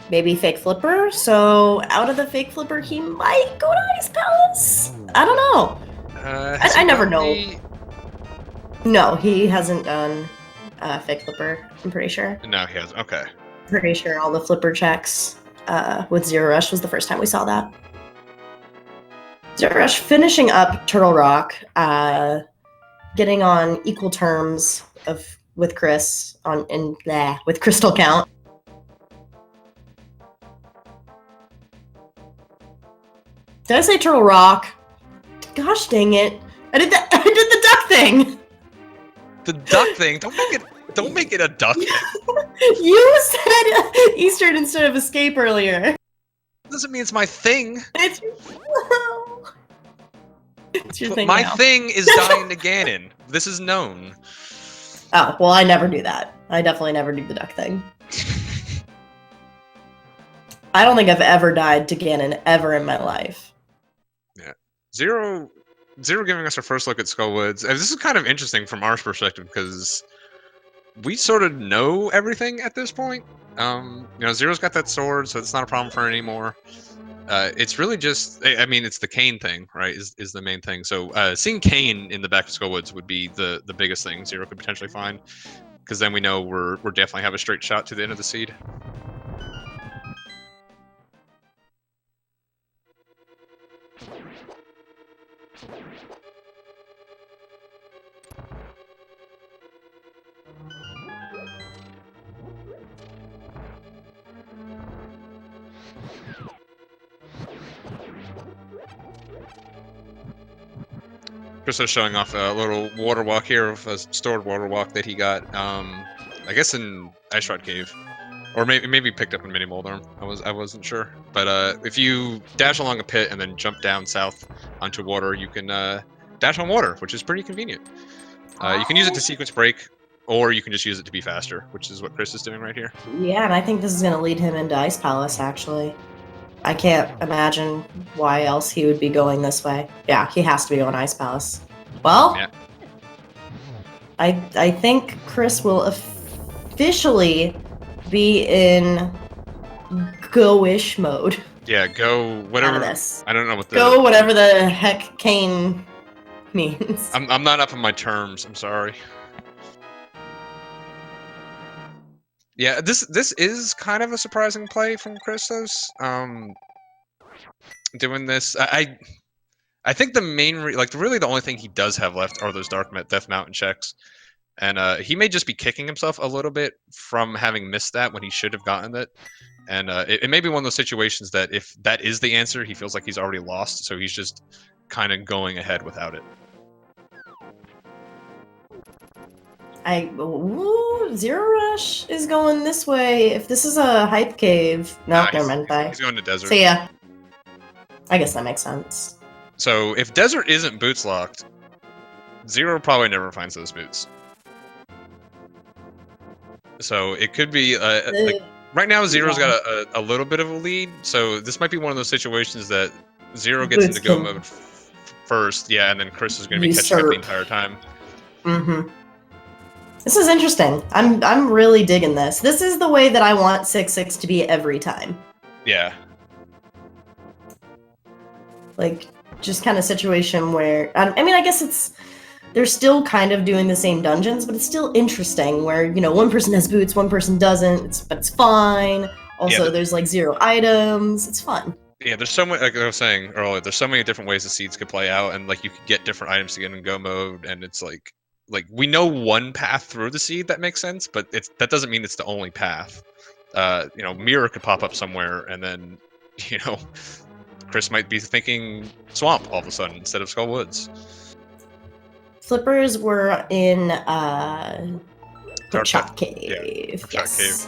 maybe fake flipper. So out of the fake flipper, he might go to Ice Palace. I don't know. I never know. No, he hasn't done fake flipper. I'm pretty sure. No, he hasn't. Okay. Pretty sure all the flipper checks with Zero Rush was the first time we saw that. Zero Rush finishing up Turtle Rock, getting on equal terms with Chris with Crystal Count. Did I say Turtle Rock? Gosh dang it! I did the duck thing. The duck thing. Don't make it a duck thing. You said Eastern instead of escape earlier. Doesn't mean it's my thing. It's your thing. My thing is dying to Ganon. This is known. Oh, well, I never do that. I definitely never do the duck thing. I don't think I've ever died to Ganon ever in my life. Yeah. Zero giving us our first look at Skullwoods. And this is kind of interesting from our perspective because we sort of know everything at this point. Zero's got that sword, so it's not a problem for her anymore. It's really just, I mean, it's the Kane thing, right, is the main thing. So seeing Kane in the back of Skullwoods would be the biggest thing Zero could potentially find, because then we know we're definitely have a straight shot to the end of the seed. Christos showing off a little water walk here, of a stored water walk that he got, I guess in Ice Rod Cave, or maybe picked up in Mini Moldarm. I wasn't sure, but if you dash along a pit and then jump down south onto water, you can dash on water, which is pretty convenient. You can use it to sequence break, or you can just use it to be faster, which is what Chris is doing right here. Yeah, and I think this is going to lead him into Ice Palace, actually. I can't imagine why else he would be going this way. Yeah, he has to be going Ice Palace. Well, yeah. I think Chris will officially be in go-ish mode. Yeah, go whatever. I don't know what the go whatever the heck Kane means. I'm not up on my terms. I'm sorry. Yeah, this is kind of a surprising play from Christos. Doing this, I think the main really the only thing he does have left are those Death Mountain checks, and he may just be kicking himself a little bit from having missed that when he should have gotten it. And it may be one of those situations that if that is the answer, he feels like he's already lost, so he's just kind of going ahead without it. Zero Rush is going this way. If this is a hype cave, never mind. Bye. He's going to desert. So yeah, I guess that makes sense. So if desert isn't boots locked, Zero probably never finds those boots. So it could be like right now Zero's got a little bit of a lead. So this might be one of those situations that Zero gets into go mode first, yeah, and then Chris is going to be catching up the entire time. Mm-hmm. This is interesting. I'm really digging this. This is the way that I want 6-6 to be every time. Yeah. Like, just kind of situation where I mean, I guess they're still kind of doing the same dungeons, but it's still interesting where, you know, one person has boots, one person doesn't, but it's fine. Also, there's like 0 items. It's fun. Yeah, there's so many, like I was saying earlier, there's so many different ways the seeds could play out, and like you could get different items to get in go mode, and it's like we know one path through the seed that makes sense, but that doesn't mean it's the only path. You know, Mirror could pop up somewhere, and then, you know, Chris might be thinking swamp all of a sudden instead of Skull Woods. Flippers were in Shot Cave. Yeah, yes. Shot Cave.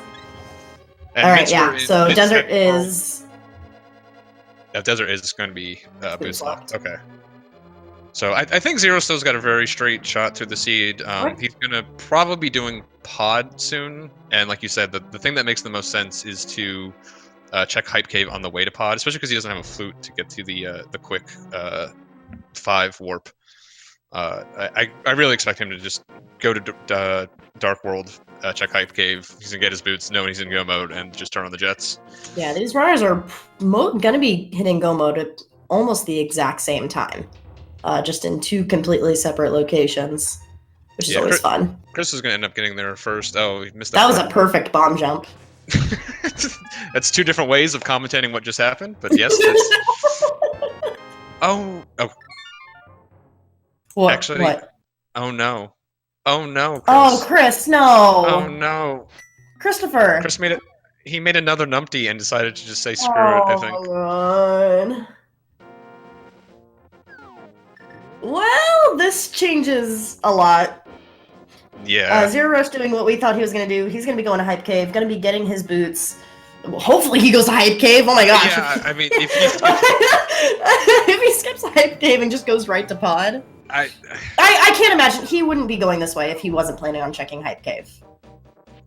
And all right, yeah. So desert is. Yeah, desert is going to be boots locked. Okay. So I think Zero still's got a very straight shot through the seed. He's going to probably be doing pod soon. And like you said, the thing that makes the most sense is to check Hype Cave on the way to pod, especially because he doesn't have a flute to get to the quick 5 warp. I really expect him to just go to Dark World, check Hype Cave. He's going to get his boots, knowing he's in go mode, and just turn on the jets. Yeah, these runners are going to be hitting go mode at almost the exact same time. Just in 2 completely separate locations, which is always fun. Chris is going to end up getting there first. Oh, he missed that. That was a perfect bomb jump. That's 2 different ways of commentating what just happened, but yes. Oh. What? Actually, what? Oh no, Chris. Oh, Chris, no. Oh no. Christopher. Chris made it. He made another numpty and decided to just say screw it, I think. God. Well, this changes a lot. Yeah. Zero Rush doing what we thought he was going to do. He's going to be going to Hype Cave, going to be getting his boots. Hopefully he goes to Hype Cave. Oh my gosh. Yeah, I mean, if he skips Hype Cave and just goes right to pod. I can't imagine. He wouldn't be going this way if he wasn't planning on checking Hype Cave.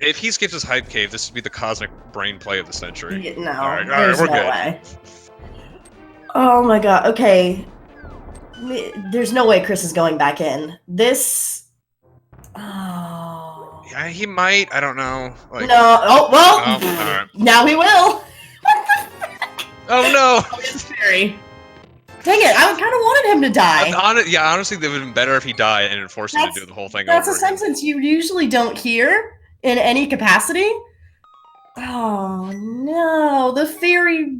If he skips his Hype Cave, this would be the cosmic brain play of the century. No, all right, there's we're no good. way. Oh my god, okay. There's no way Chris is going back in. This... Oh... Yeah, he might. I don't know. Like, no. Oh, well. All right. Now he will. What the frick? Oh, no. It's scary. Dang it. I kind of wanted him to die. Honestly, it would have been better if he died and forced him to do the whole thing That's over a sentence you usually don't hear in any capacity. Oh, no. The fairy...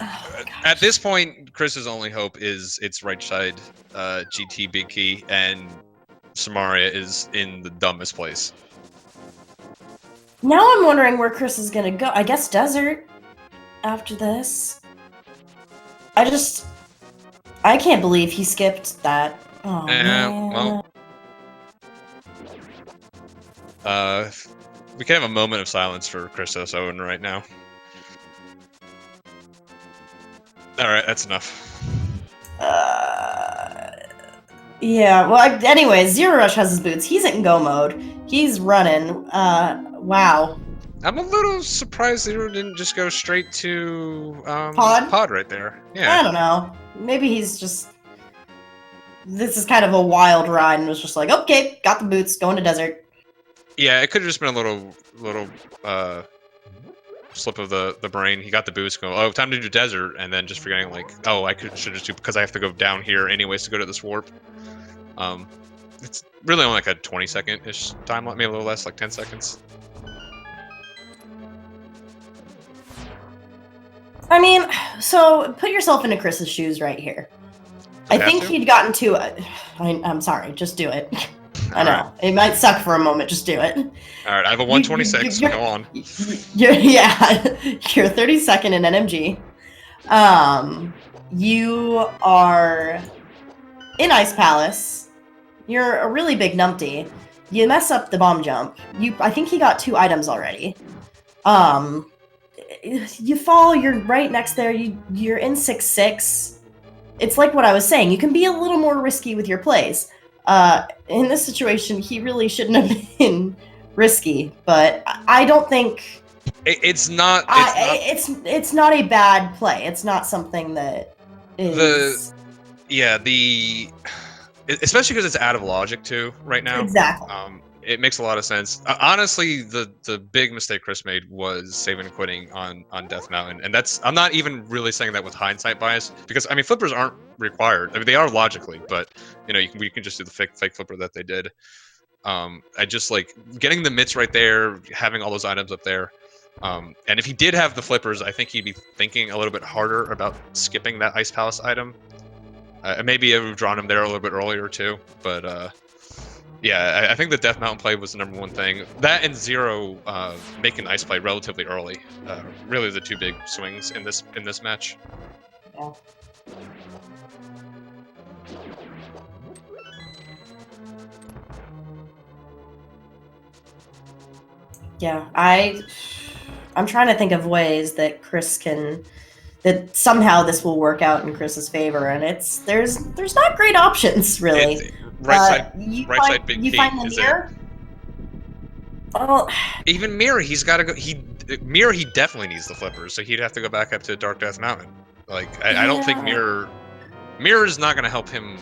Oh, at this point, Chris's only hope is its right side GT big key, and Samaria is in the dumbest place. Now I'm wondering where Chris is gonna go. I guess desert after this. I can't believe he skipped that. Oh, man. Well, we can have a moment of silence for ChristosOwen right now. Alright, that's enough. Yeah, well, anyway, Zero Rush has his boots. He's in go mode. He's running. Wow. I'm a little surprised Zero didn't just go straight to pod right there. Yeah. I don't know. Maybe he's just... This is kind of a wild ride and was just like, okay, got the boots, going to desert. Yeah, it could have just been a little slip of the brain. He got the boost, go, oh, time to do desert, and then just forgetting like, oh, I should just do because I have to go down here anyways to go to this warp. It's really only like a 20-second-ish time, maybe a little less, like 10 seconds. I mean, so put yourself into Chris's shoes right here. I think he'd gotten to it. I'm sorry, just do it. I know. Right. It might suck for a moment, just do it. Alright, I have a 126, so go on. You're 32nd in NMG. You are in Ice Palace. You're a really big numpty. You mess up the bomb jump. I think he got 2 items already. You fall, you're right next there, you're in 6-6. It's like what I was saying, you can be a little more risky with your plays. In this situation, he really shouldn't have been risky, but I don't think... It's not a bad play. It's not something that is... Especially because it's out of logic too right now. Exactly. It makes a lot of sense. Honestly, the big mistake Chris made was saving and quitting on Death Mountain, and I'm not even really saying that with hindsight bias, because I mean flippers aren't required. I mean they are logically, but you know we can just do the fake flipper that they did. I just like getting the mitts right there, having all those items up there, and if he did have the flippers, I think he'd be thinking a little bit harder about skipping that Ice Palace item. Maybe it would have drawn him there a little bit earlier too, but. Yeah, I think the Death Mountain play was the #1 thing. That and Zero making Ice play relatively early, really the 2 big swings in this match. Yeah. Yeah, I'm trying to think of ways that that somehow this will work out in Chris's favor, and there's not great options really. Right side big key. Find the mirror? Oh. Even mirror, he's got to go. Mirror, he definitely needs the flippers, so he'd have to go back up to Dark Death Mountain. Like I don't think mirror is not going to help him.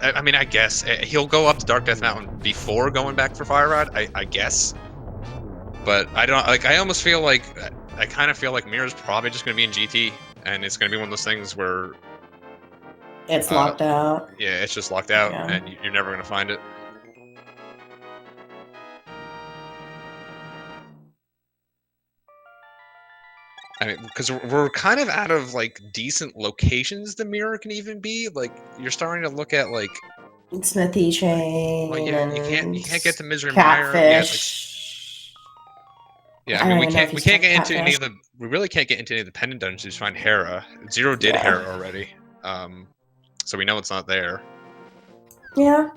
I mean, I guess he'll go up to Dark Death Mountain before going back for Fire Rod. I guess, but I don't like. I almost feel like I kind of feel like mirror's probably just going to be in GT, and it's going to be one of those things where. It's locked out. Yeah, it's just locked out, and you're never going to find it. I mean, because we're kind of out of, like, decent locations the mirror can even be. Like, you're starting to look at, like... Smithy Chain, like, and you can't get to Misery Catfish. Like, yeah, I mean, we can't get into any of the... We really can't get into any of the pendant dungeons to find Hera. Zero did Hera already. So we know it's not there. Yeah,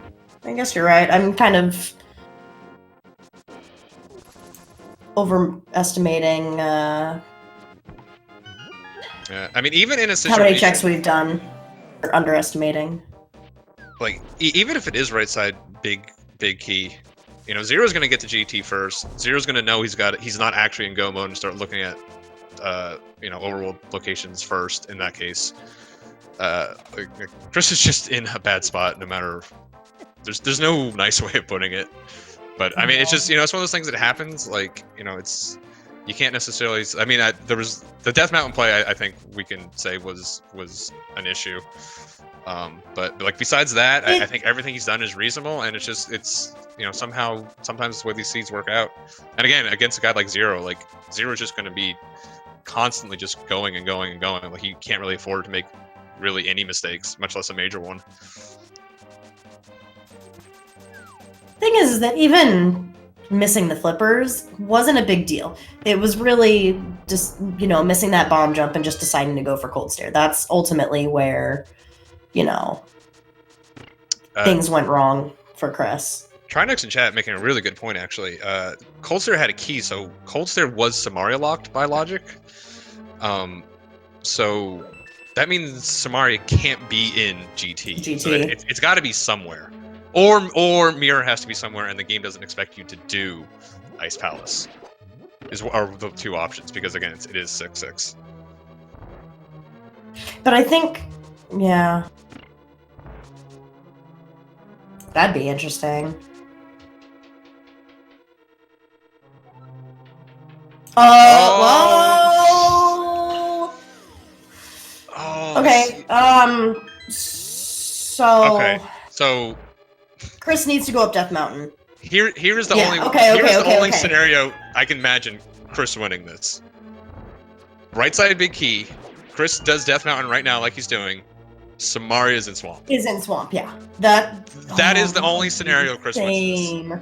I guess you're right. I'm kind of overestimating yeah, I mean, even in a situation... how many checks we've done, or underestimating. Like, even if it is right side big key, you know, Zero's going to get to GT first. Zero's going to know he's not actually in go mode and start looking at, you know, overworld locations first in that case. Chris is just in a bad spot no matter... There's no nice way of putting it. But, I mean, it's just, you know, it's one of those things that happens. Like, you know, it's... You can't necessarily... I mean, there was... The Death Mountain play, I think we can say was an issue. But, like, besides that, I think everything he's done is reasonable, and it's you know, sometimes the way these seeds work out. And again, against a guy like Zero's just going to be constantly just going and going and going. Like, he can't really afford to make really any mistakes, much less a major one. Thing is that even missing the flippers wasn't a big deal. It was really just, you know, missing that bomb jump and just deciding to go for Cold Stare. That's ultimately where, you know, things went wrong for Chris. Trinex in chat making a really good point, actually. Cold Stare had a key, so Cold Stare was Samaria locked by logic. So that means Samaria can't be in GT. So it's got to be somewhere. Or Mirror has to be somewhere, and the game doesn't expect you to do Ice Palace. Are the 2 options, because again, it is 6-6. But I think, yeah, that'd be interesting. Well. Oh. Okay. So. Okay. So. Chris needs to go up Death Mountain. Here's the only scenario I can imagine Chris winning this. Right side big key. Chris does Death Mountain right now, like he's doing. Samari is in Swamp. Is in Swamp, yeah. That is the only scenario Chris wins this.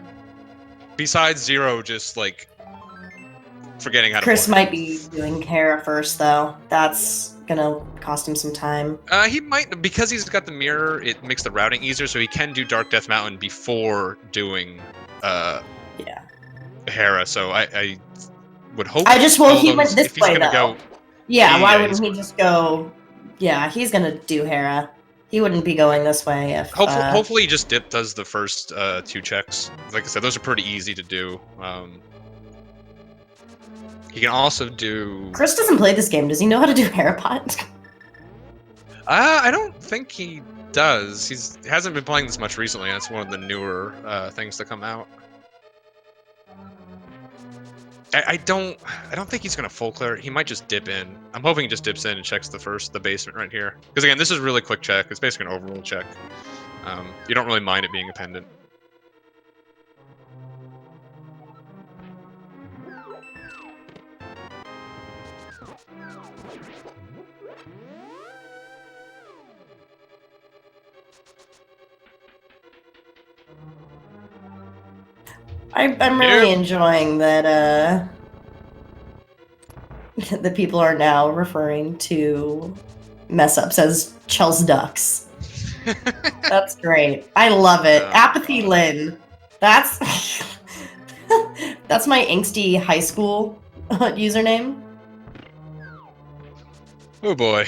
Besides Zero, just like forgetting how to. Chris might be doing Hera first, though. That's gonna cost him some time. He might, because he's got the mirror. It makes the routing easier, so he can do Dark Death Mountain before doing Hera. So I would hope. He went this way though. Why wouldn't he just go? Yeah, he's gonna do Hera. He wouldn't be going this way if. Hopefully, he just does the first 2 checks. Like I said, those are pretty easy to do. He can also do. Chris doesn't play this game. Does he know how to do Herapot? I don't think he does. He hasn't been playing this much recently. That's one of the newer things to come out. I don't think he's gonna full clear. He might just dip in. I'm hoping he just dips in and checks the basement right here. Because again, this is a really quick check. It's basically an overroll check. You don't really mind it being a pendant. I'm really enjoying that the people are now referring to mess-ups as Chels Ducks. That's great. I love it. Apathy Lynn. That's that's my angsty high school username. Oh boy.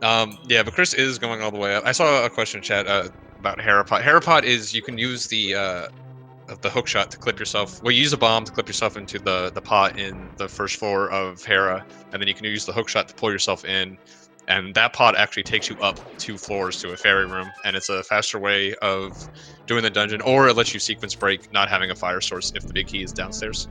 Yeah, but Chris is going all the way up. I saw a question in chat about Herapot. Herapot is you can use the hook shot to clip yourself. Well, you use a bomb to clip yourself into the pot in the first floor of Hera, and then you can use the hook shot to pull yourself in, and that pot actually takes you up 2 floors to a fairy room, and it's a faster way of doing the dungeon, or it lets you sequence break not having a fire source if the big key is downstairs.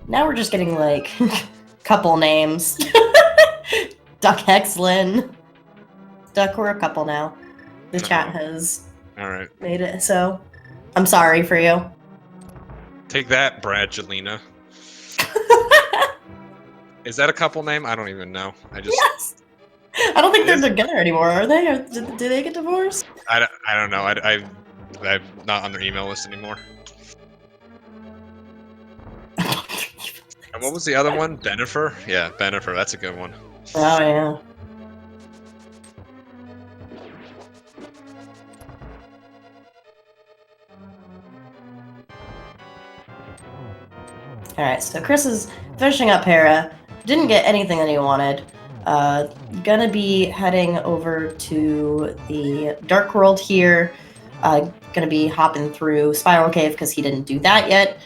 Now we're just getting, like, couple names. Duck Hexlin. Duck, we're a couple now. The chat has made it, so I'm sorry for you. Take that, Bradgelina. Is that a couple name? I don't even know. Yes! I don't think they're together anymore, are they? Or do they get divorced? I don't know. I'm not on their email list anymore. And what was the other one? Benifer? Yeah, Benifer. That's a good one. Oh, yeah. Alright, so Chris is finishing up Hera. Didn't get anything that he wanted. Gonna be heading over to the Dark World here. Gonna be hopping through Spiral Cave because he didn't do that yet.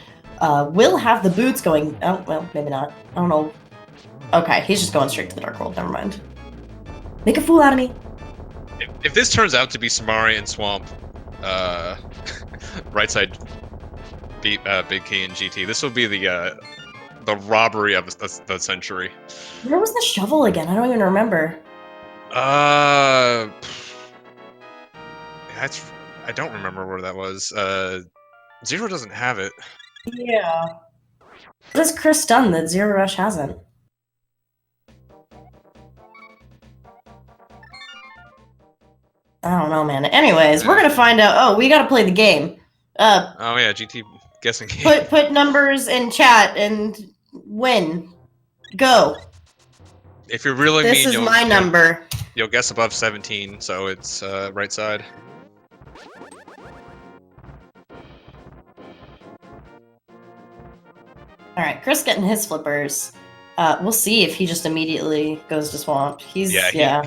Will have the boots going. Oh, well, maybe not. I don't know. Okay, he's just going straight to the Dark World. Never mind. Make a fool out of me. If this turns out to be Samari and Swamp, right side Big Key and GT, this will be the robbery of the century. Where was the shovel again? I don't even remember. I don't remember where that was. Zero doesn't have it. Yeah. What has Chris done that Zero Rush hasn't? I don't know, man. Anyways, we're gonna find out. Oh, we gotta play the game. Oh yeah, GT guessing game. Put numbers in chat and win. Go. If you're really mean, this is my number. You'll guess above 17, so it's right side. All right, Chris getting his flippers. We'll see if he just immediately goes to Swamp. He's to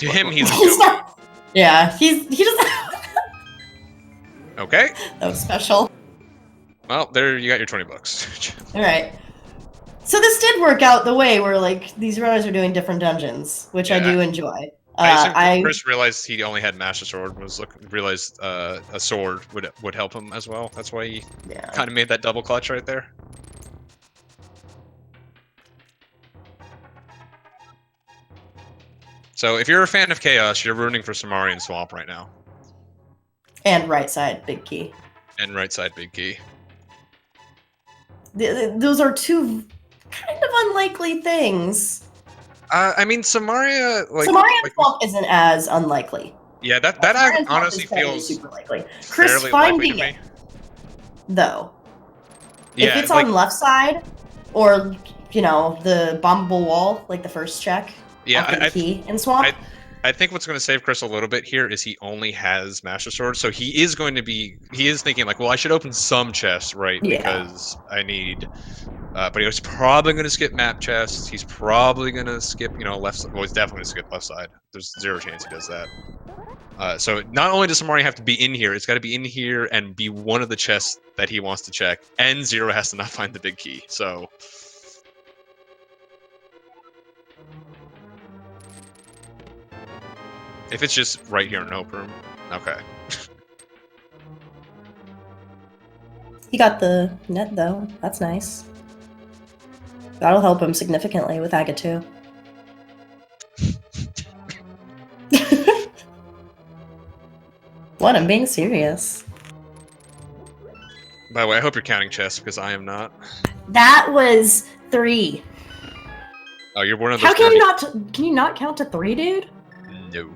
him he's not, yeah, he doesn't. Okay. That was special. Well, there you got your $20. All right. So this did work out the way where like these runners are doing different dungeons, which I do enjoy. I assume Chris realized he only had Master Sword. Realized a sword would help him as well. That's why he kind of made that double clutch right there. So if you're a fan of Chaos, you're rooting for Samari and Swamp right now. And right side big key. And right side big key. Those are two kind of unlikely things. I mean, Samaria, Samaria and Swamp isn't as unlikely. Yeah, that honestly feels super likely. Chris finding it, though. Yeah, if it's on left side, or you know, the bombable wall, like the first check. Yeah, key in Swamp. I think what's going to save Chris a little bit here is he only has Master Sword, so he is thinking like, well, I should open some chests, right? Yeah. Because I need. But he was probably going to skip map chests. He's probably going to skip, left. Well, he's definitely going to skip left side. There's zero chance he does that. So not only does Samari have to be in here, it's got to be in here and be one of the chests that he wants to check, and Zero has to not find the big key. So. If it's just right here in Hope Room, okay. He got the net though. That's nice. That'll help him significantly with Aga 2. What? I'm being serious. By the way, I hope you're counting chests because I am not. That was 3. Oh, you're one of those. How can you not? Can you not count to 3, dude? No.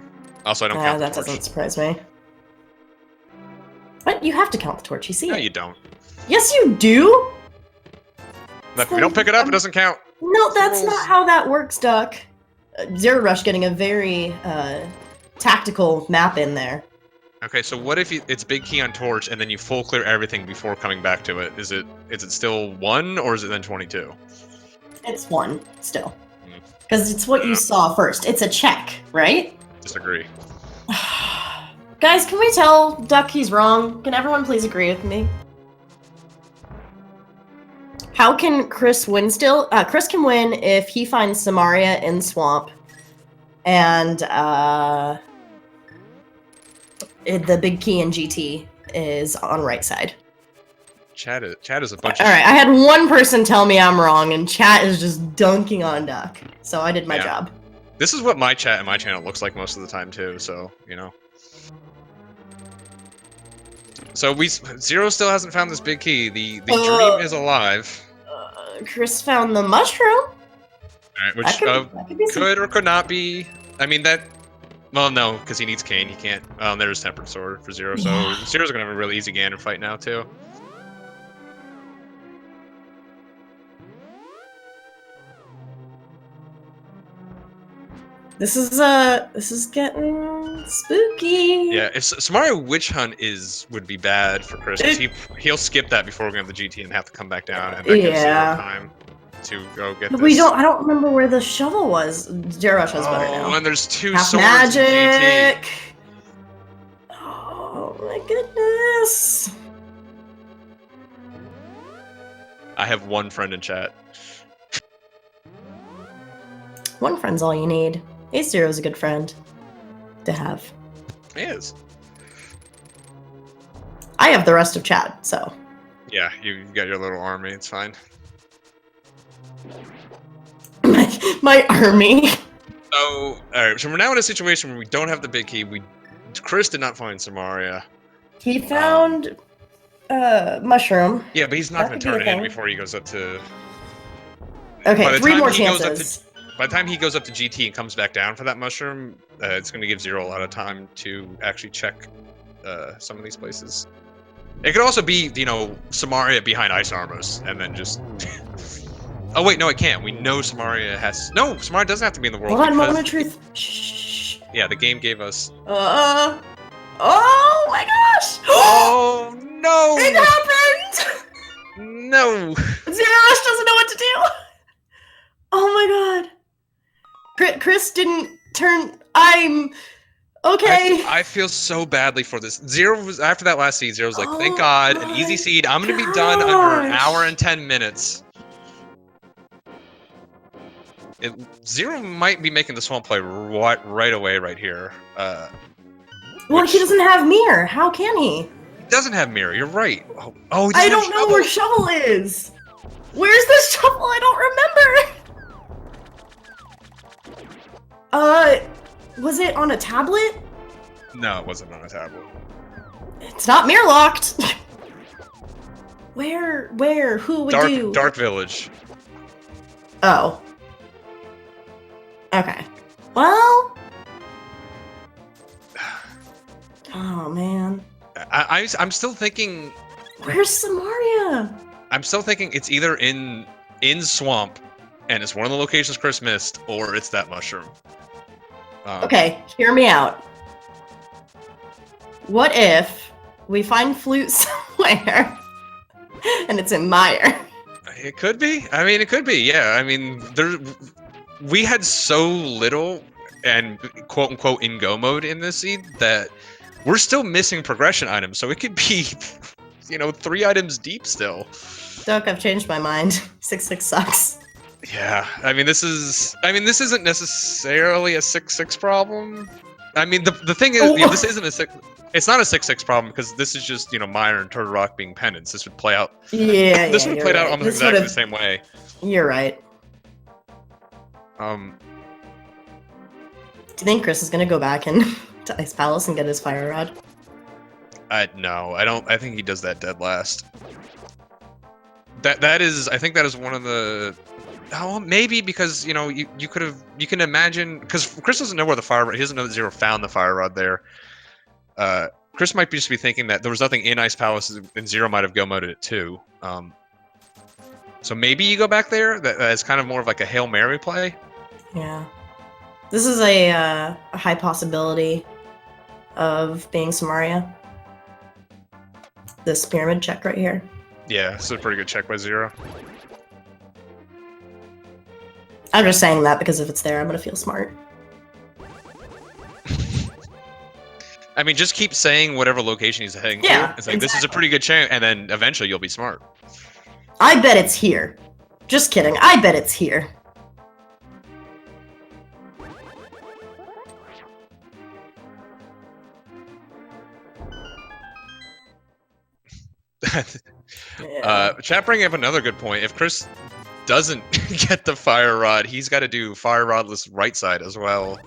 Also, I don't count the torch. That doesn't surprise me. What? You have to count the torch. You see it. No, you don't. Yes, you do. If we don't pick it up, it doesn't count. No, that's not how that works, Duck. Zero Rush getting a very tactical map in there. Okay, so what if it's big key on torch and then you full clear everything before coming back to it? Is it still 1 or is it then 22? It's 1 still. Because it's what you saw first. It's a check, right? Disagree. Guys, can we tell Duck he's wrong? Can everyone please agree with me? How can Chris win still? Chris can win if he finds Samaria in Swamp and the big key in GT is on right side. Chat is a bunch of... Alright, I had one person tell me I'm wrong, and chat is just dunking on Duck. So I did my job. This is what my chat and my channel looks like most of the time, too, so, So Zero still hasn't found this big key. The dream is alive. Chris found the mushroom. Alright, which could or could not be... I mean, that... Well, no, because he needs Kane. He can't... there's Tempered Sword for Zero, so Zero's gonna have a really easy Ganon fight now, too. This is getting spooky. Yeah, if Samaria Witch Hunt would be bad for Chris, because he'll skip that before we're gonna have the GT and have to come back down, and that gives Zero time to go get this. I don't remember where the shovel was. Zero Rush has better now. Oh, and there's 2 Half swords magic. in GT. Oh my goodness. I have 1 friend in chat. 1 friend's all you need. Ace Zero's a good friend to have. He is. I have the rest of chat, so. Yeah, you've got your little army. It's fine. my army. So, alright, so we're now in a situation where we don't have the big key. Chris did not find Samaria. He found mushroom. Yeah, but he's not going to turn it in before he goes up to... Okay, 3 more chances. By the time he goes up to GT and comes back down for that mushroom, it's going to give Zero a lot of time to actually check some of these places. It could also be, Samaria behind ice armors, and then just... Oh wait, no, it can't. We know Samaria has... No, Samaria doesn't have to be in the world. Hold on, moment of truth. Shh. Yeah, the game gave us... Oh my gosh! Oh no! It happened! No! Zero Rush doesn't know what to do! Oh my god. Chris didn't turn... I'm... Okay. I feel so badly for this. Zero was... After that last seed, Zero was like, thank god, an easy seed. I'm gonna be done under an hour and 10 minutes. Zero might be making the swamp play right away, right here. Well, he doesn't have mirror. How can he? He doesn't have mirror. You're right. Oh, he doesn't I have don't know where shovel is. Where's this shovel? I don't remember. Was it on a tablet? No, it wasn't on a tablet. It's not mirror locked. Where? Who would do? Dark Village. Oh. Okay. Well. Oh man. I'm still thinking. Where's Samaria? I'm still thinking it's either in swamp, and it's one of the locations Chris missed, or it's that mushroom. Okay, hear me out. What if we find flute somewhere, and it's in Mire? It could be. I mean, it could be. Yeah. I mean, we had so little and quote unquote in go mode in this seed that we're still missing progression items. So it could be, 3 items deep still. Doc, I've changed my mind. 6-6 sucks. Yeah. I mean, this isn't necessarily a 6-6 problem. I mean, the thing is, this isn't a 6. It's not a 6-6 problem because this is just Mire and Turtle Rock being pendants. This would play out. Yeah. This would have played out almost exactly the same way. You're right. Do you think Chris is gonna go back to Ice Palace and get his fire rod? No, I don't. I think he does that dead last. I think that is one of the. Oh, maybe because you can imagine because Chris doesn't know where the fire rod. He doesn't know that Zero found the fire rod there. Chris might just be thinking that there was nothing in Ice Palace and Zero might have go moded it too. So maybe you go back there. That's kind of more of like a Hail Mary play. Yeah, this is a high possibility of being Samaria. This pyramid check right here. Yeah, this is a pretty good check by Zero. I'm just saying that because if it's there, I'm gonna feel smart. I mean, just keep saying whatever location he's heading to. It's like, This is a pretty good chance, and then eventually you'll be smart. I bet it's here. Just kidding. I bet it's here. Chat bringing up another good point. If Chris doesn't get the fire rod, he's got to do fire rodless right side as well.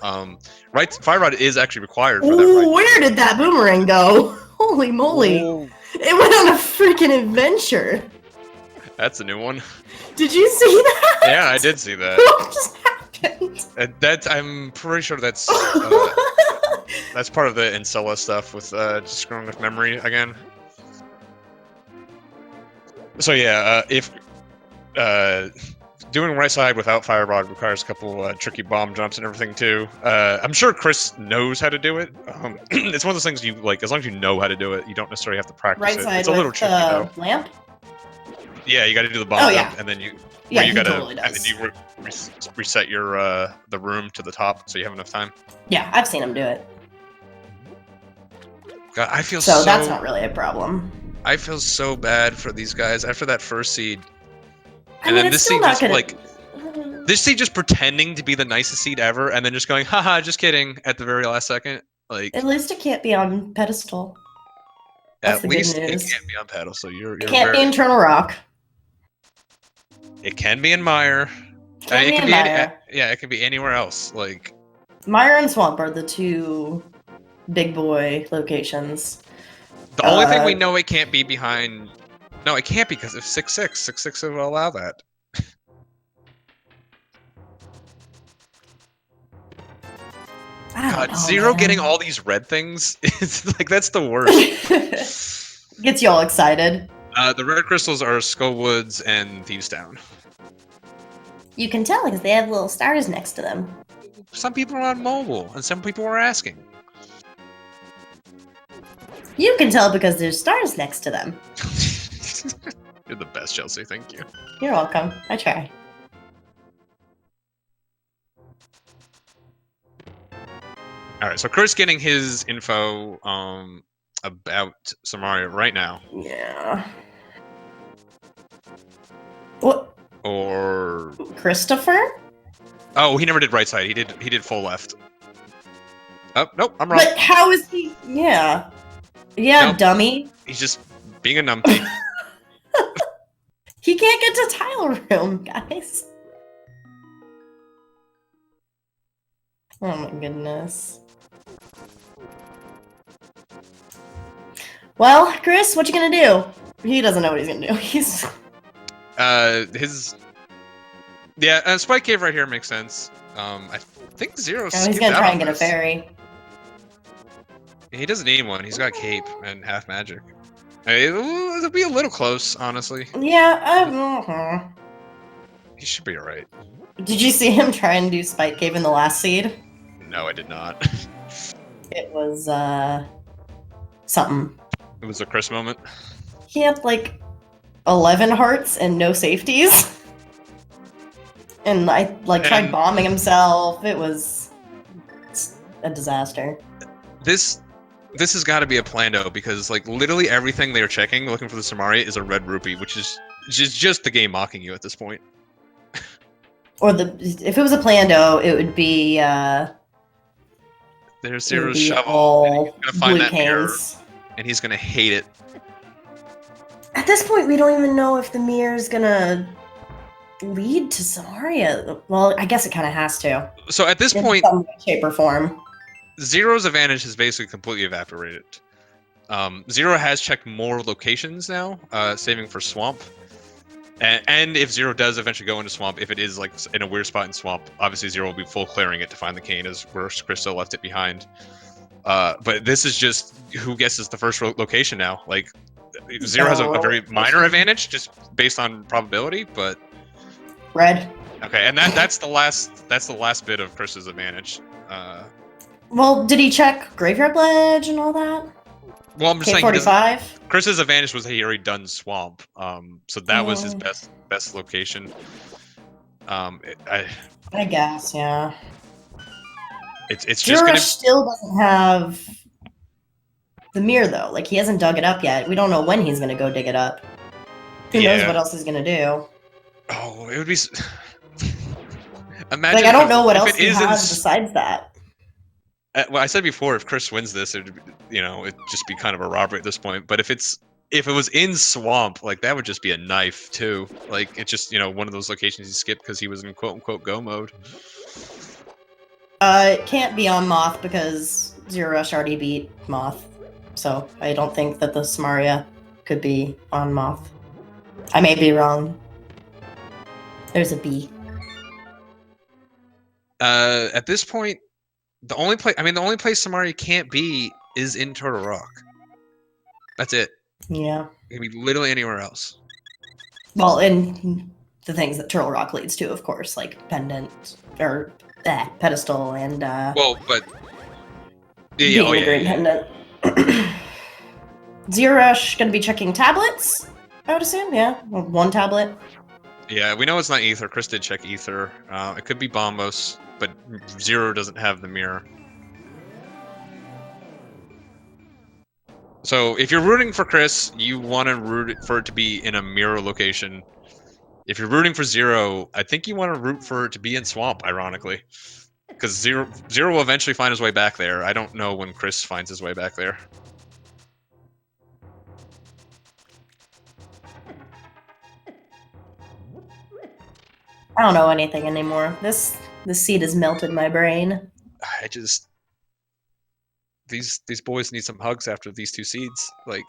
Fire rod is actually required for that. Right where did that boomerang go? Holy moly! Ooh. It went on a freaking adventure. That's a new one. Did you see that? Yeah, I did see that. What just happened? I'm pretty sure that's part of the Incella stuff with just screwing with memory again. So yeah, if doing right side without fire rod requires a couple tricky bomb jumps and everything too. I'm sure Chris knows how to do it. It's one of those things you like. As long as you know how to do it, you don't necessarily have to practice right it. Side it's a little tricky though. Lamp. Yeah, you got to do the bomb jump, and then you. Yeah, you gotta, totally does. And then you reset your the room to the top, so you have enough time. Yeah, I've seen him do it. God, I feel so that's not really a problem. I feel so bad for these guys after that first seed. And then this seed just this seed just pretending to be the nicest seed ever, and then just going, haha, just kidding, at the very last second. Like, at least it can't be on pedestal. That's at least it can't be on pedestal. It can't be in Turtle Rock. It can be in Mire. It can be it can be anywhere else. Like, Mire and Swamp are the two big boy locations. The only thing we know it can't be behind. No, it can't because of 6-6 will allow that. God, Zero getting all these red things is like that's the worst. Gets you all excited. The red crystals are Skullwoods and Thieves Town. You can tell because they have little stars next to them. Some people are on mobile, and some people are asking. You can tell because there's stars next to them. You're the best, Chelsea. Thank you. You're welcome. I try. All right, so Chris getting his info about Samaria right now. Yeah. What? Or Christopher? Oh, he never did right side. He did full left. Oh, nope, I'm wrong. But how is he? Yeah. Yeah, Nope. dummy. He's just being a numpty. He can't get to tile room, guys. Oh my goodness. Well, Chris, what you gonna do? He doesn't know what he's gonna do. He's Spike Cave right here makes sense. I think Zero. oh, he's gonna try and get a fairy. He doesn't need one. He's got cape and half magic. It'll be a little close, honestly. Yeah, He should be alright. Did you see him try and do Spike Cave in the last seed? No, I did not. It was, something. It was a Chris moment. He had, like, 11 hearts and no safeties. And I, like, tried bombing himself. It was a disaster. This has got to be a plando, because, like, literally everything they're checking, looking for the Samaria, is a red rupee, which is just the game mocking you at this point. Or if it was a plando, it would be, there's Zero's shovel, and he's gonna find that mirror, canes. and he's gonna hate it. At this point, we don't even know if the mirror is gonna lead to Samaria. Well, I guess it kind of has to. So at this point, some way, shape, or form, Zero's advantage has basically completely evaporated. Zero has checked more locations now, saving for Swamp. And if Zero does eventually go into Swamp, if it is like in a weird spot in Swamp, obviously Zero will be full clearing it to find the cane, as where Christo left it behind. But this is just who guesses the first location now. Like, Zero has a very minor advantage just based on probability, but red. Okay, and that's the last bit of Chris's advantage. Well, did he check Graveyard Ledge and all that? Well, I'm just saying, K45? Chris's advantage was that he already done Swamp, so that was his best location. I guess, yeah. It's just gonna... still doesn't have the mirror though. Like, he hasn't dug it up yet. We don't know when he's gonna go dig it up. Who knows what else he's gonna do? Oh, it would be. Imagine. Like, I don't know what else he has besides that. Well, I said before, if Chris wins this, it'd just be kind of a robbery at this point. But if it was in Swamp, like, that would just be a knife too. Like, it's just one of those locations he skipped because he was in quote unquote go mode. It can't be on Moth because Zero Rush already beat Moth, so I don't think that the Samaria could be on Moth. I may be wrong. There's a B. At this point, the only place Samaria can't be is in Turtle Rock. That's it. Yeah. It can be literally anywhere else. Well, and the things that Turtle Rock leads to, of course, like Pendant, or Pedestal, and well, but Green Pendant. Zero Rush gonna be checking tablets, I would assume, yeah. One tablet. Yeah, we know it's not Ether. Chris did check Ether. It could be Bombos, but Zero doesn't have the mirror. So if you're rooting for Chris, you want to root for it to be in a mirror location. If you're rooting for Zero, I think you want to root for it to be in Swamp, ironically. Because Zero will eventually find his way back there. I don't know when Chris finds his way back there. I don't know anything anymore. This seed has melted my brain. These boys need some hugs after these two seeds. Like,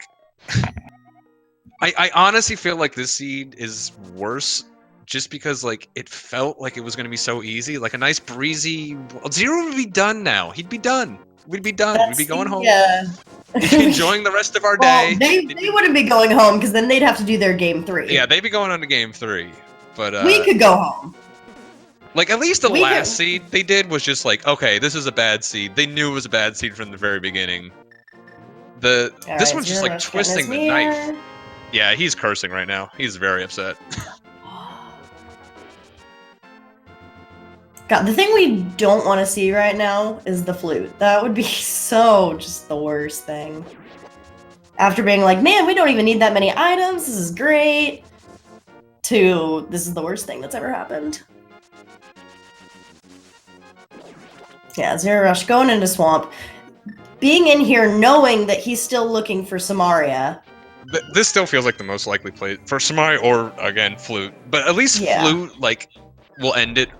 I honestly feel like this seed is worse just because, like, it felt like it was going to be so easy. Like a nice breezy... Zero would be done now. He'd be done. We'd be done. We'd be going home. Yeah. Enjoying the rest of our day. They wouldn't be going home because then they'd have to do their game 3. Yeah, they'd be going on to game 3. But we could go home. Like, at least the last seed they did was just like, okay, this is a bad seed. They knew it was a bad seed from the very beginning. This one's just like twisting the knife. Yeah, he's cursing right now. He's very upset. God, the thing we don't want to see right now is the flute. That would be so just the worst thing. After being like, man, we don't even need that many items. This is great. To, this is the worst thing that's ever happened. Yeah, Zero Rush going into Swamp. Being in here knowing that he's still looking for Samaria. This still feels like the most likely play for Samaria or, again, Flute. But at least Flute, like, will end it.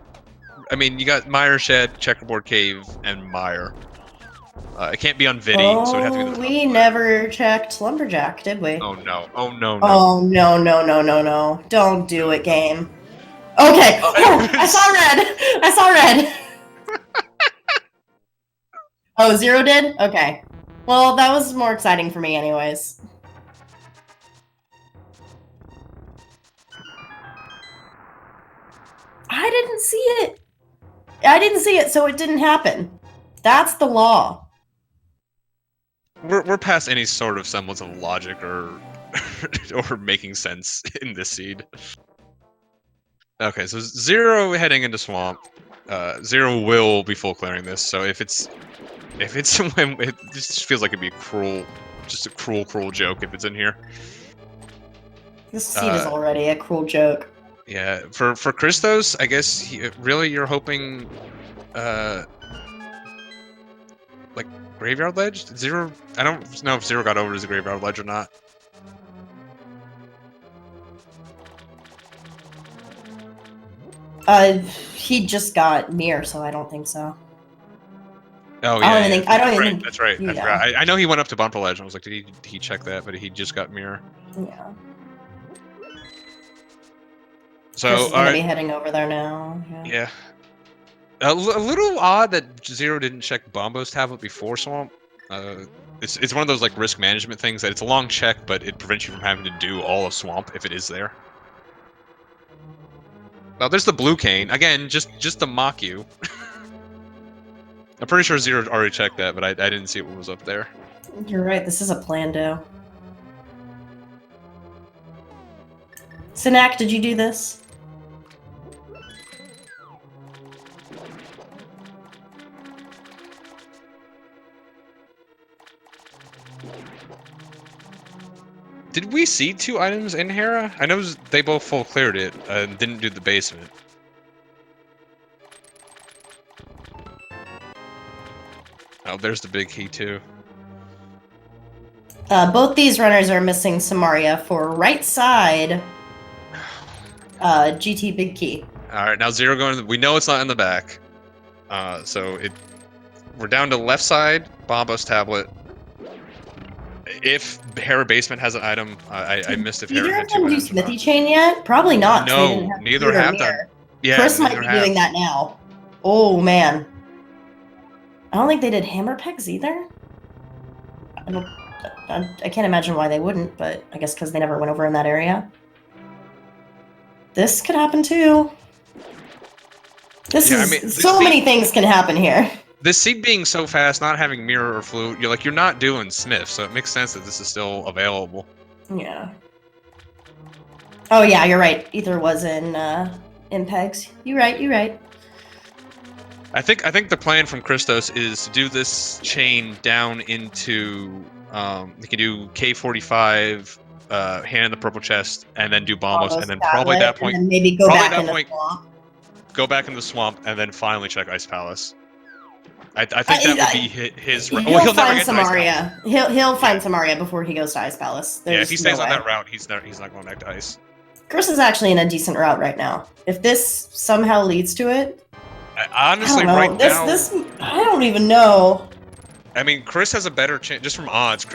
I mean, you got Mire Shed, Checkerboard Cave, and Mire. It can't be on Vidi, so it has to be the top. We never checked Lumberjack, did we? Oh no! Oh no! Oh no! Don't do it, game. Okay. Oh, I saw red. I saw red. Oh, Zero did? Okay. Well, that was more exciting for me, anyways. I didn't see it. I didn't see it, so it didn't happen. That's the law. We're past any sort of semblance of logic or or making sense in this seed. Okay, so Zero heading into Swamp. Zero will be full clearing this, so if it's it just feels like it'd be just a cruel joke if it's in here. This seed is already a cruel joke. Yeah, for Christos, I guess really you're hoping, like Graveyard Ledge? Zero, I don't know if Zero got over to the Graveyard Ledge or not. He just got Mirror, so I don't think so. Oh yeah, I don't even think that's right. I forgot. I know he went up to Bumper Ledge. And I was like, did he check that? But he just got Mirror. Yeah. So Chris is gonna be heading over there now. Yeah. A little odd that Zero didn't check Bombo's tablet before Swamp. It's one of those like risk management things that it's a long check, but it prevents you from having to do all of Swamp if it is there. Well, there's the blue cane again, just to mock you. I'm pretty sure Zero already checked that, but I didn't see what was up there. You're right. This is a plando. Sinak, did you do this? Did we see 2 items in Hera? I know they both full cleared it and didn't do the basement. Oh, there's the big key too. Both these runners are missing Samaria for right side. GT big key. All right, now Zero going. We know it's not in the back. So we're down to left side. Bombo's tablet. If Hera basement has an item, I missed if Hera had 2 items. Did you Smithy chain yet? Probably not. No, neither have done. Yeah, Chris might be doing that now. Oh man. I don't think they did hammer pegs either. I can't imagine why they wouldn't, but I guess because they never went over in that area. This could happen too. So many things can happen here. This seed being so fast, not having Mirror or Flute, you're not doing Sniff, so it makes sense that this is still available. Yeah. Oh yeah, you're right. Ether was in pegs. You're right. I think the plan from Christos is to do this chain down into you can do K45, hand in the purple chest, and then do Bombos, and then probably at that point, and then maybe go back in the swamp. Go back in the swamp, and then finally check Ice Palace. I think that would be his. He'll find Samaria. He'll find Samaria before he goes to Ice Palace. Yeah, if he stays on that route, he's not going back to Ice. Chris is actually in a decent route right now. If this somehow leads to it, honestly, I don't even know. I mean, Chris has a better chance just from odds.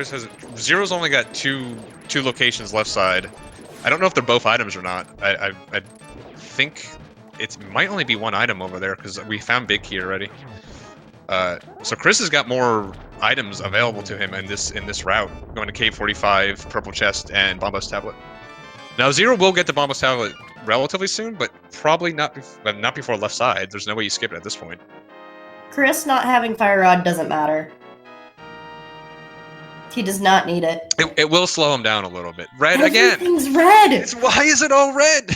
Zero's only got two locations left side. I don't know if they're both items or not. I think it might only be 1 item over there because we found Big Key already. So Chris has got more items available to him in this route, going to K45, Purple Chest, and Bombo's Tablet. Now Zero will get the Bombo's Tablet relatively soon, but probably not before left side. There's no way you skip it at this point. Chris not having Fire Rod doesn't matter. He does not need it. It will slow him down a little bit. Red again. Everything's red. Why is it all red?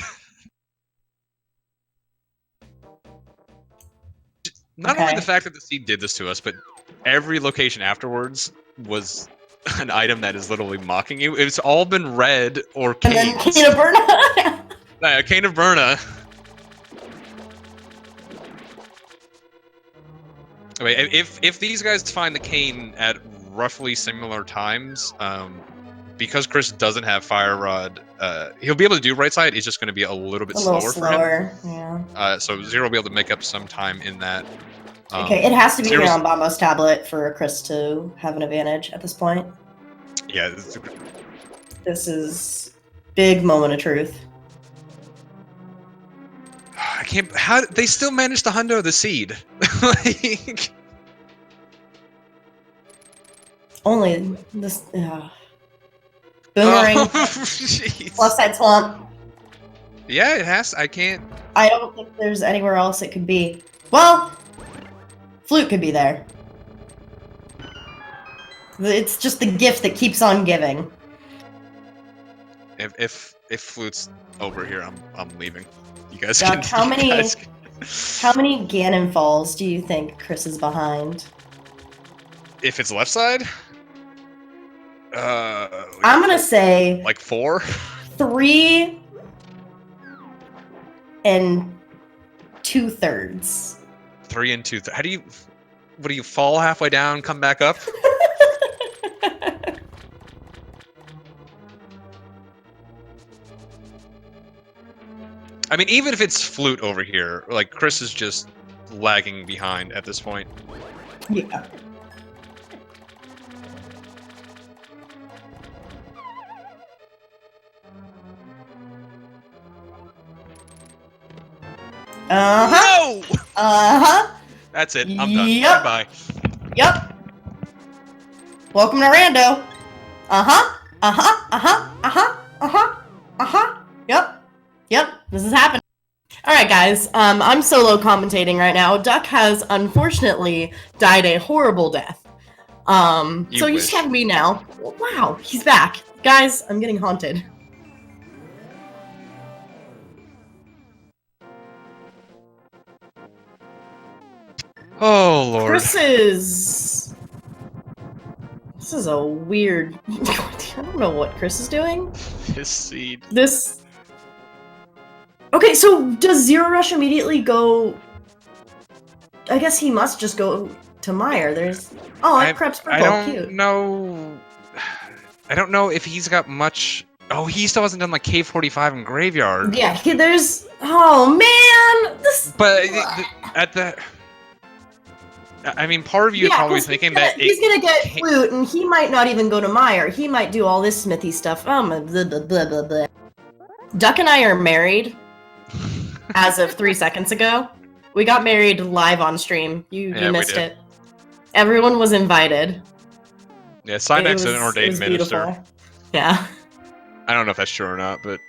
Not only the fact that the seed did this to us, but every location afterwards was an item that is literally mocking you. It's all been red or cane. And then Cane of Burna. Cane of Burna. Wait, if these guys find the cane at roughly similar times, because Chris doesn't have Fire Rod, he'll be able to do right side. It's just going to be a little bit slower for him. Yeah. So Zero will be able to make up some time in that. Okay, it has to be Zero's- here on Bombo's tablet for Chris to have an advantage at this point. Yeah. This is big moment of truth. I can't. How they still managed to hundo the seed? Like, only this. Boomerang. Oh, jeez. Left side swamp. Yeah, it has. I can't. I don't think there's anywhere else it could be. Well, flute could be there. It's just the gift that keeps on giving. If flute's over here, I'm leaving. You guys Doc, can. how many Guys... how many Ganon falls do you think Chris is behind? If it's left side, I'm gonna say like 4. 3 and 2/3. 3 and 2. How do you? What do you fall halfway down, come back up? I mean, even if it's flute over here, like Chris is just lagging behind at this point. Yeah. No! That's it. I'm done. Yep. Bye. Yep. Welcome to Rando. Yep. This is happening. Alright guys, I'm solo commentating right now. Duck has unfortunately died a horrible death. So he's tagged me now. Wow, he's back. Guys, I'm getting haunted. Oh lord. This is a weird. I don't know what Chris is doing. His seed. This. Okay, so does Zero Rush immediately go? I guess he must just go to Meyer. There's. Oh, that Crep's purple. I Cute. don't know. I don't know if he's got much. Oh, he still hasn't done like K45 and Graveyard. Yeah, there's. Oh man, this. But at the. I mean, part of you is probably thinking that he's gonna get flute, and he might not even go to Meyer. He might do all this smithy stuff. Blah, blah, blah, blah, blah. Duck and I are married as of 3 seconds ago. We got married live on stream. You missed it. Everyone was invited. Yeah, sign accident ordained minister. Beautiful. Yeah. I don't know if that's true or not, but.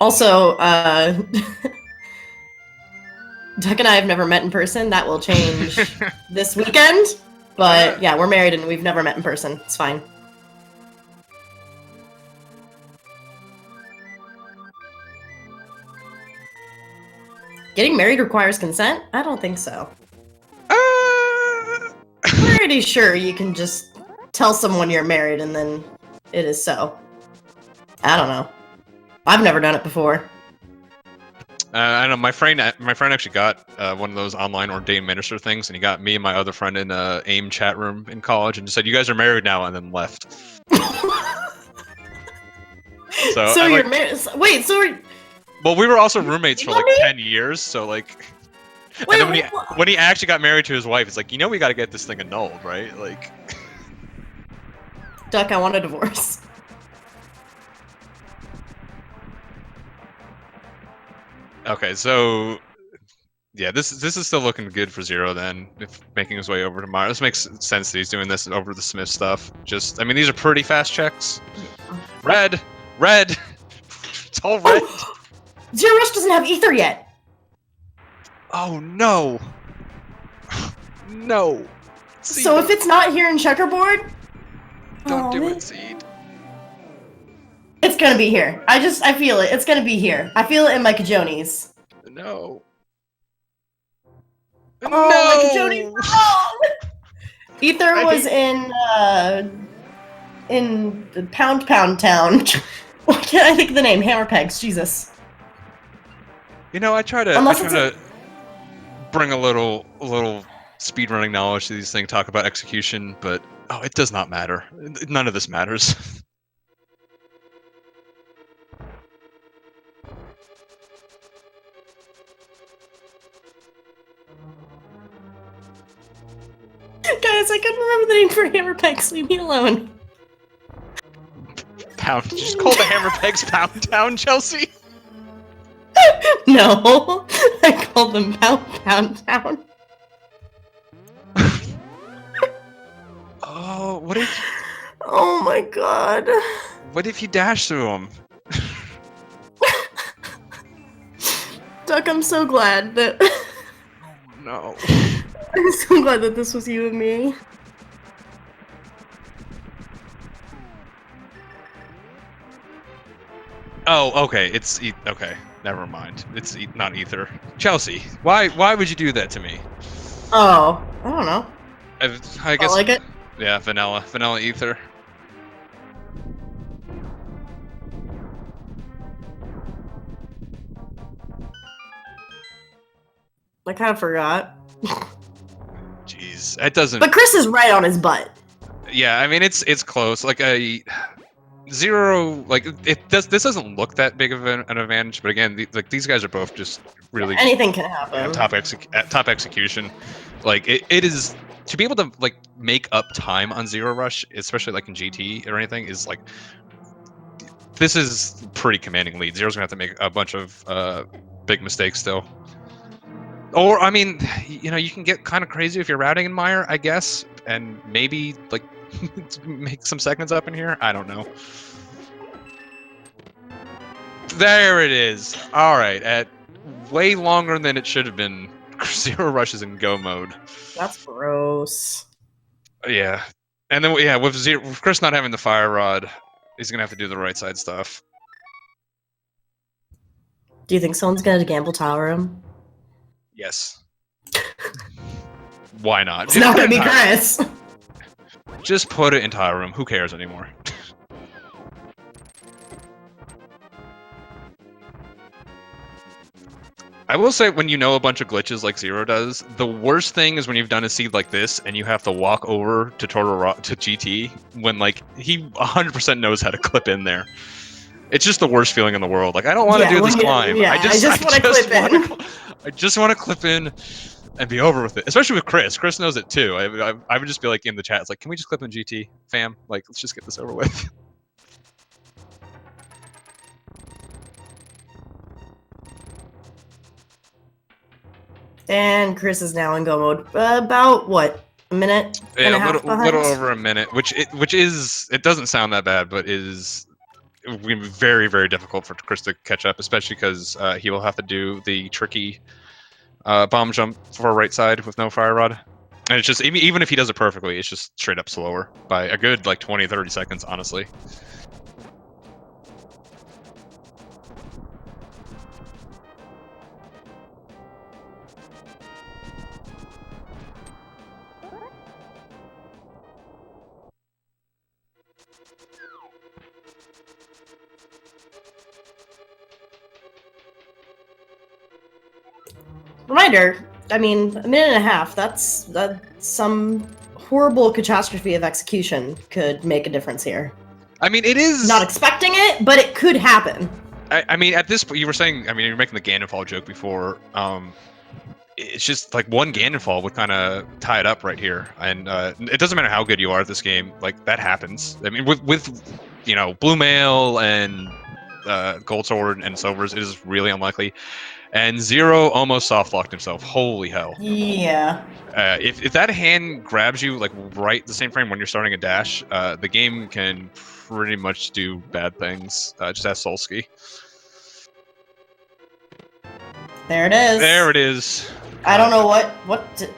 Also, Duck and I have never met in person. That will change this weekend. But yeah, we're married and we've never met in person. It's fine. Getting married requires consent? I don't think so. Pretty sure you can just tell someone you're married and then it is so. I don't know. I've never done it before. I know my friend actually got one of those online ordained minister things, and he got me and my other friend in a AIM chat room in college, and just said, "You guys are married now," and then left. So you're married? Wait, so well, we were also roommates for like 10 years, so like. Wait, and then when he actually got married to his wife, it's like, we got to get this thing annulled, right? Like. Duck, I want a divorce. Okay, so yeah, this is still looking good for Zero then. If making his way over to Meyer, this makes sense that he's doing this over the Smith stuff. Just, I mean, these are pretty fast checks. Red. It's all red. Oh, Zero Rush doesn't have ether yet. Oh no. No. Seed. So if it's not here in checkerboard, don't do it, Seed. It's gonna be here. I feel it. It's gonna be here. I feel it in my Kajonies. No. Oh, my Kajonies wrong! Ether was in the Pound Town. Why can't I think of the name? Hammer Pegs, Jesus. You know, I try to bring a little speedrunning knowledge to these things, talk about execution, but it does not matter. None of this matters. Guys, I couldn't remember the name for hammer pegs. Leave me alone. Pound. You just call the hammer pegs Pound Town, Chelsea? No, I called them Pound Town. Oh, what if? Oh my god. What if you dash through them? Duck, I'm so glad that. No. I'm so glad that this was you and me. Oh, okay. It's okay. Never mind. It's not ether. Chelsea, why would you do that to me? Oh, I don't know. I guess. I like it. Yeah, vanilla ether. I kind of forgot. Jeez, it doesn't. But Chris is right on his butt. Yeah, I mean it's close. Like a zero, like this doesn't look that big of an advantage, but again, these guys are both just really anything can happen. top execution. Like it is to be able to like make up time on Zero Rush, especially like in GT or anything, is like this is pretty commanding lead. Zero's gonna have to make a bunch of big mistakes still. Or I mean, you know, you can get kind of crazy if you're routing in Mire, I guess, and maybe like make some seconds up in here. I don't know. There it is. All right, at way longer than it should have been. Zero Rush is in go mode. That's gross. Yeah, and then with Chris not having the fire rod, he's gonna have to do the right side stuff. Do you think someone's gonna gamble tower him? Yes. Why not? It's not gonna be Chris. Just put it in tile room. Who cares anymore? I will say, when you know a bunch of glitches like Zero does, the worst thing is when you've done a seed like this and you have to walk over to GT when like he 100% knows how to clip in there. It's just the worst feeling in the world. Like, I don't want to do this climb. Yeah, I just want to clip in. I just want to clip in and be over with it. Especially with Chris. Chris knows it too. I would just be like in the chat, it's like, can we just clip in GT, fam? Like, let's just get this over with. And Chris is now in go mode. About what? A minute? Yeah, a little over a minute. Which is, it doesn't sound that bad, but is very, very difficult for Chris to catch up, especially because he will have to do the tricky bomb jump for right side with no fire rod. And it's just, even if he does it perfectly, it's just straight up slower by a good like 20-30 seconds, honestly. Reminder, I mean, a minute and a half, that's some horrible catastrophe of execution could make a difference here. I mean, it is... Not expecting it, but it could happen. I mean, at this point, you were saying, I mean, you were making the Ganondorf joke before. It's just like one Ganondorf would kind of tie it up right here. And it doesn't matter how good you are at this game, like, that happens. I mean, with you know, Blue Mail and Gold Sword and Silvers, it is really unlikely. And Zero almost soft-locked himself. Holy hell. Yeah. If that hand grabs you like right the same frame when you're starting a dash, the game can pretty much do bad things. Just ask Solsky. There it is. There it is. I don't know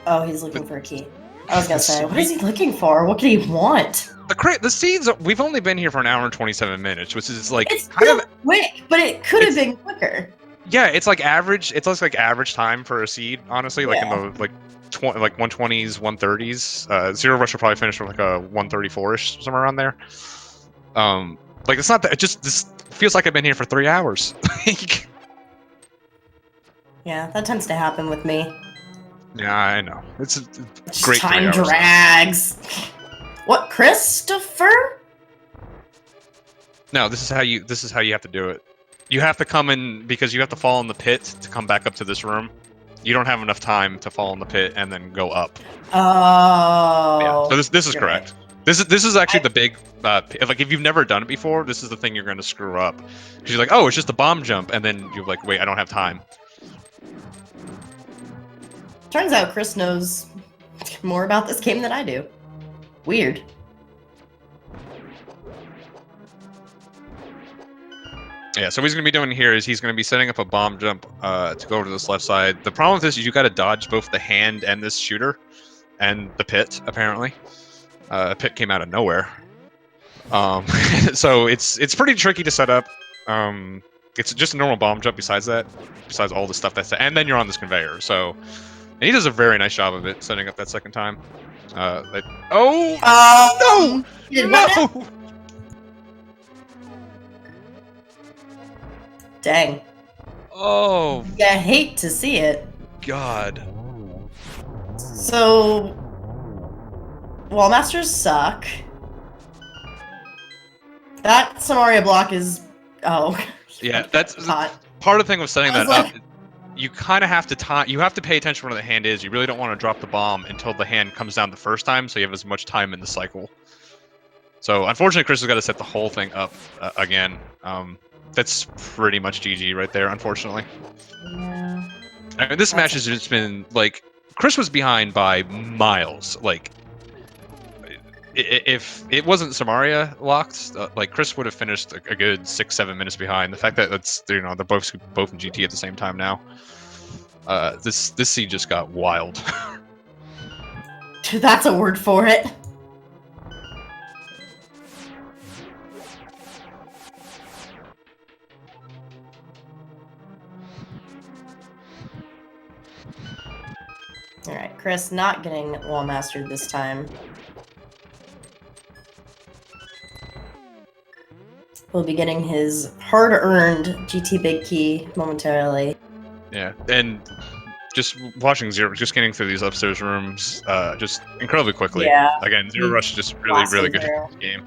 oh, he's looking for a key. I was gonna say, what is he looking for? What could he want? The seeds, we've only been here for an hour and 27 minutes, which is like it's kind of quick, but it could have been quicker. Yeah, it's like average. It's like average time for a seed, honestly. Like in the like 120s, 130s. Zero Rush will probably finish with like a 134ish, somewhere around there. Like it's not that. It just this feels like I've been here for 3 hours. Yeah, that tends to happen with me. Yeah, I know. It's a Just great 3 time hours. drags. What, Christopher? No, this is how you have to do it. You have to come in because you have to fall in the pit to come back up to this room. You don't have enough time to fall in the pit and then go up. Oh. Yeah. So this is correct. Right. This is actually the big like if you've never done it before, this is the thing you're going to screw up. Because you're like, oh, it's just a bomb jump, and then you're like, wait, I don't have time. Turns out Chris knows more about this game than I do. Weird. Yeah, so what he's going to be doing here is he's going to be setting up a bomb jump to go over to this left side. The problem with this is you got to dodge both the hand and this shooter, and the pit, apparently. Pit came out of nowhere. So it's pretty tricky to set up. It's just a normal bomb jump besides all the stuff and then you're on this conveyor. So, and he does a very nice job of it, setting up that second time. No! Dang. Oh. Yeah, I hate to see it. God. So, Wall Masters suck. That Samaria block is... Oh. Yeah, that's part of the thing with setting that up. You kind of have to you have to pay attention where the hand is. You really don't want to drop the bomb until the hand comes down the first time, so you have as much time in the cycle. So, unfortunately, Chris has got to set the whole thing up again. That's pretty much GG right there, unfortunately. Yeah. I mean, this match has just been, like, Chris was behind by miles. Like, if it wasn't Samaria locked, like, Chris would have finished a good 6-7 minutes behind. The fact that they're both in GT at the same time now. This seed just got wild. That's a word for it. Alright, Chris not getting wall mastered this time. He'll be getting his hard-earned GT Big Key momentarily. Yeah, and just watching Zero, just getting through these upstairs rooms, just incredibly quickly. Yeah. Again, Zero Rush is just really good at this game.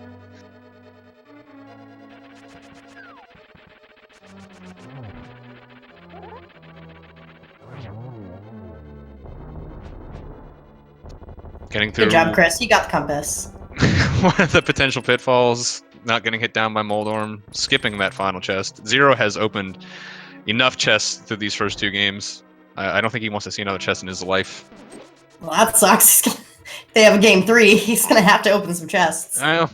Getting through. Good job, Chris. You got the compass. One of the potential pitfalls, not getting hit down by Moldorm, skipping that final chest. Zero has opened enough chests through these first 2 games. I don't think he wants to see another chest in his life. Well, that sucks. If they have a game 3, he's gonna have to open some chests. I know.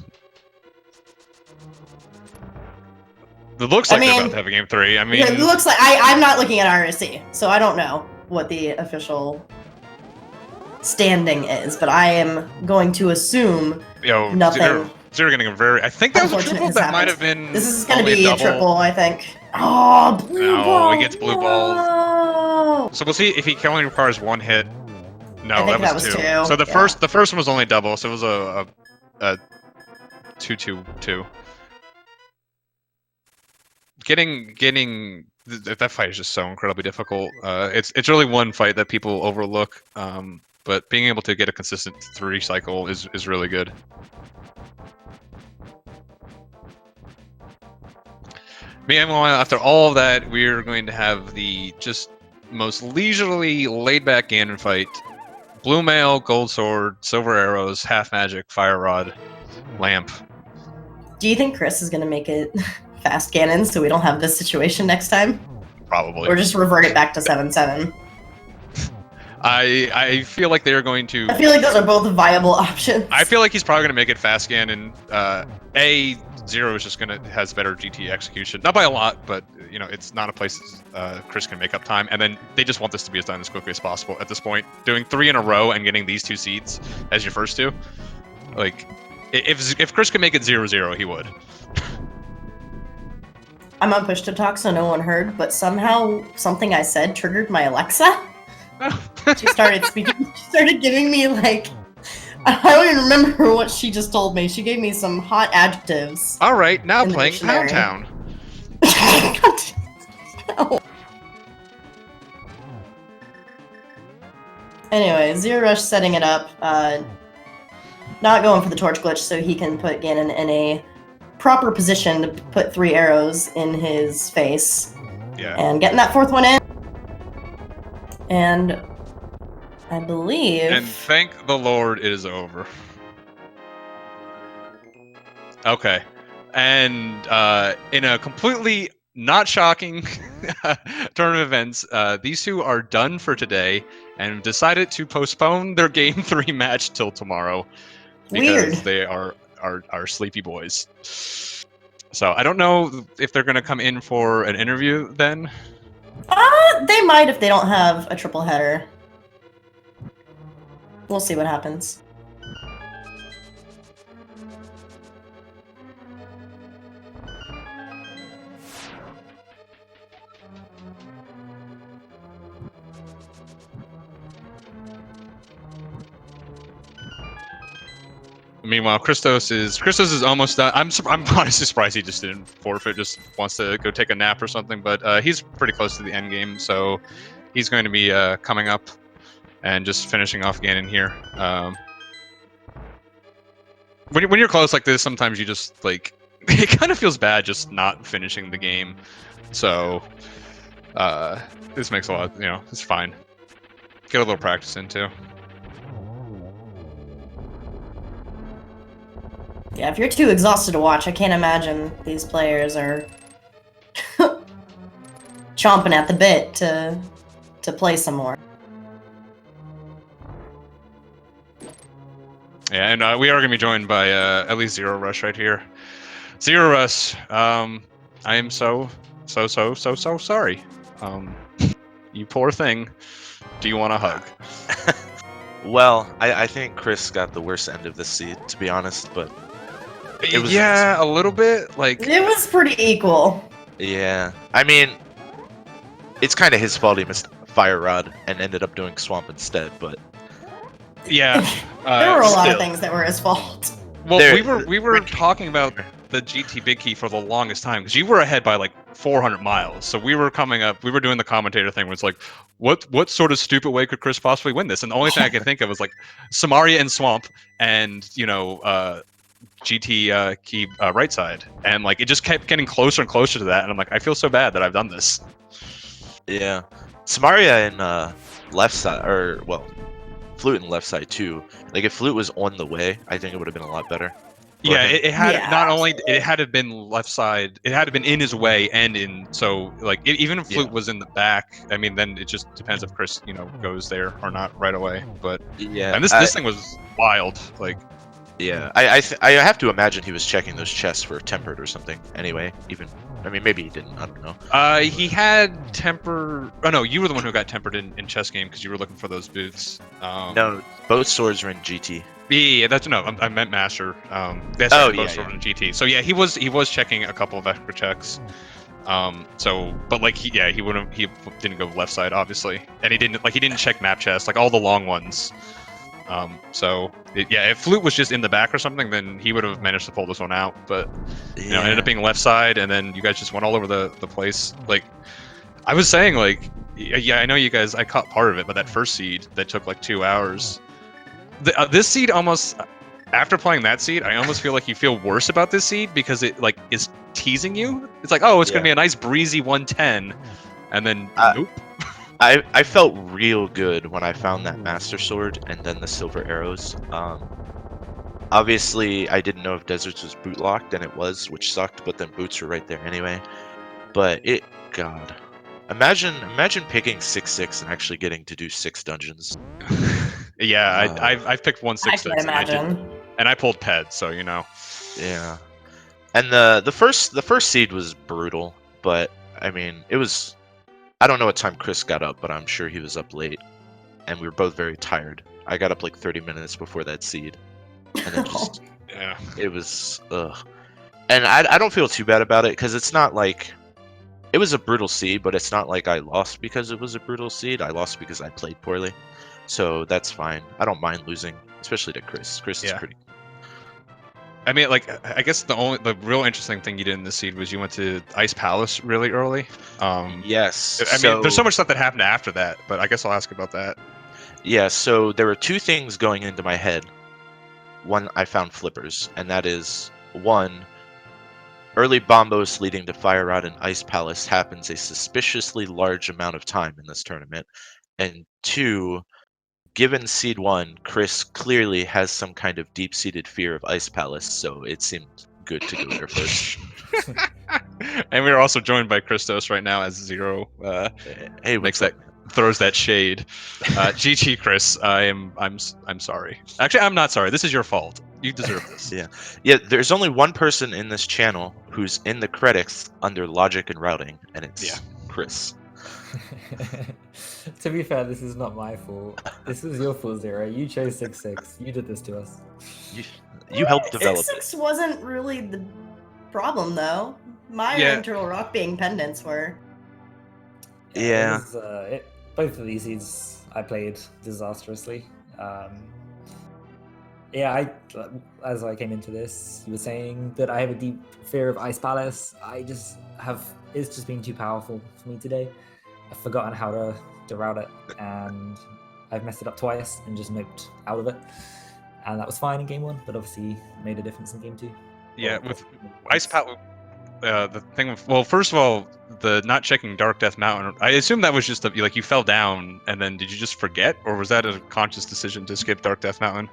It looks like they're about to have a game 3. I mean, it looks like I'm not looking at RSC, so I don't know what the official standing is, but I am going to assume nothing. Zero getting a very. I think that was a triple. That might have been. This is going to be a triple, I think. Oh, blue ball! He gets blue ball. So we'll see if he only requires 1 hit. No, that was 2. So the first one was only double, so it was a 2-2-2. Getting that fight is just so incredibly difficult. It's really one fight that people overlook. But being able to get a consistent 3 cycle is really good. Meanwhile, after all of that, we're going to have the just most leisurely, laid-back Ganon fight. Blue Mail, Gold Sword, Silver Arrows, Half Magic, Fire Rod, Lamp. Do you think Chris is going to make it fast Ganon so we don't have this situation next time? Probably. Or just revert it back to 7-7? I feel like they're going to... I feel like those are both viable options. I feel like he's probably going to make it fast Ganon. Zero is just has better GT execution. Not by a lot, but, you know, it's not a place Chris can make up time. And then they just want this to be done as quickly as possible at this point. Doing 3 in a row and getting these 2 seeds as your first 2. Like, if Chris could make it 0-0, he would. I'm on push to talk, so no one heard, but somehow something I said triggered my Alexa. She started speaking. She started giving me, like, I don't even remember what she just told me. She gave me some hot adjectives. All right, now playing Pound Town. No. Anyway, Zero Rush setting it up. Not going for the torch glitch so he can put Ganon in a proper position to put 3 arrows in his face. Yeah. And getting that 4th one in. And I believe... And thank the Lord it is over. Okay. And in a completely not shocking turn of events, these two are done for today and decided to postpone their Game 3 match till tomorrow because they are sleepy boys. So I don't know if they're going to come in for an interview then. They might if they don't have a triple header. We'll see what happens. Meanwhile, Christos is almost done. I'm honestly surprised he just didn't forfeit. Just wants to go take a nap or something. But he's pretty close to the end game, so he's going to be coming up and just finishing off Ganon here. When you're close like this, sometimes you just like it kind of feels bad just not finishing the game. So this makes a lot. It's fine. Get a little practice in too. Yeah, if you're too exhausted to watch, I can't imagine these players are chomping at the bit to play some more. Yeah, and we are going to be joined by at least Zero Rush right here. Zero Rush, I am so sorry. You poor thing. Do you want a hug? Well, I think Chris got the worst end of the seed, to be honest, but... a little bit. Like it was pretty equal. Yeah, I mean, it's kind of his fault he missed Fire Rod and ended up doing Swamp instead. But yeah, there were a lot of things that were his fault. Well, we were talking about the GT Big Key for the longest time because you were ahead by like 400 miles. So we were coming up. We were doing the commentator thing. Where it's like, what sort of stupid way could Chris possibly win this? And the only thing I could think of was like Samaria and Swamp, and GT key right side, and like it just kept getting closer and closer to that, and I'm like, I feel so bad that I've done this. Yeah, Samaria in left side, or well, Flute in left side too. Like if Flute was on the way, I think it would have been a lot better. Yeah, it had not only it had to have been left side, it had to have been in his way and in. So like even if Flute was in the back, I mean, then it just depends if Chris goes there or not right away. But yeah, and this thing was wild, like. Yeah, I have to imagine he was checking those chests for tempered or something. Anyway, I mean, maybe he didn't. I don't know. He had temper. Oh no, you were the one who got tempered in chess game because you were looking for those boots. No, both swords are in GT. Yeah, that's no. I meant master. Both swords in GT. So yeah, he was checking a couple of extra checks. But like he didn't go left side obviously, and he didn't check map chest like all the long ones. If Flute was just in the back or something, then he would have managed to pull this one out. But it ended up being left side, and then you guys just went all over the place. Like I was saying, like I know you guys. I caught part of it, but that first seed that took like 2 hours. This seed almost, after playing that seed, I almost feel like you feel worse about this seed because it like is teasing you. It's like, oh, it's gonna be a nice breezy 110, and then nope. I felt real good when I found that Master Sword and then the silver arrows. Obviously, I didn't know if Deserts was boot locked, and it was, which sucked. But then boots were right there anyway. But God, imagine picking 6-6 and actually getting to do 6 dungeons. Yeah, I've picked 1 6 I can imagine. And I pulled Ped, so you know. Yeah, and the first seed was brutal, but I mean it was. I don't know what time Chris got up, but I'm sure he was up late, and we were both very tired. I got up like 30 minutes before that seed, and then just it was And I don't feel too bad about it because it's not like it was a brutal seed, but it's not like I lost because it was a brutal seed. I lost because I played poorly, so that's fine. I don't mind losing, especially to Chris. Chris is pretty. I mean, like, I guess the real interesting thing you did in this seed was you went to Ice Palace really early. Yes. I mean, there's so much stuff that happened after that, but I guess I'll ask about that. Yeah, so there were two things going into my head. One, I found flippers, and that is one, early bombos leading to Fire Rod and Ice Palace happens a suspiciously large amount of time in this tournament. And two, given Seed 1, Chris clearly has some kind of deep-seated fear of Ice Palace, so it seemed good to go there first. And we are also joined by Christos right now as Zero. Hey, makes what's up? throws that shade. GT Chris, I'm sorry. Actually, I'm not sorry. This is your fault. You deserve this. Yeah, there's only one person in this channel who's in the credits under logic and routing, and it's Chris. To be fair, this is not my fault. This is your fault, Zero. You chose 6-6. You did this to us. You helped develop it. 6-6 wasn't really the problem, though. My internal rock being pendants were. Yeah. Both of these seeds I played disastrously. As I came into this, you were saying that I have a deep fear of Ice Palace. It's just been too powerful for me today. I've forgotten how to route it, and I've messed it up twice and just noped out of it. And that was fine in game 1, but obviously made a difference in game 2. Yeah, with Ice Palace, the thing with, well, first of all, the not checking Dark Death Mountain, I assume that was just like you fell down, and then did you just forget, or was that a conscious decision to skip Dark Death Mountain?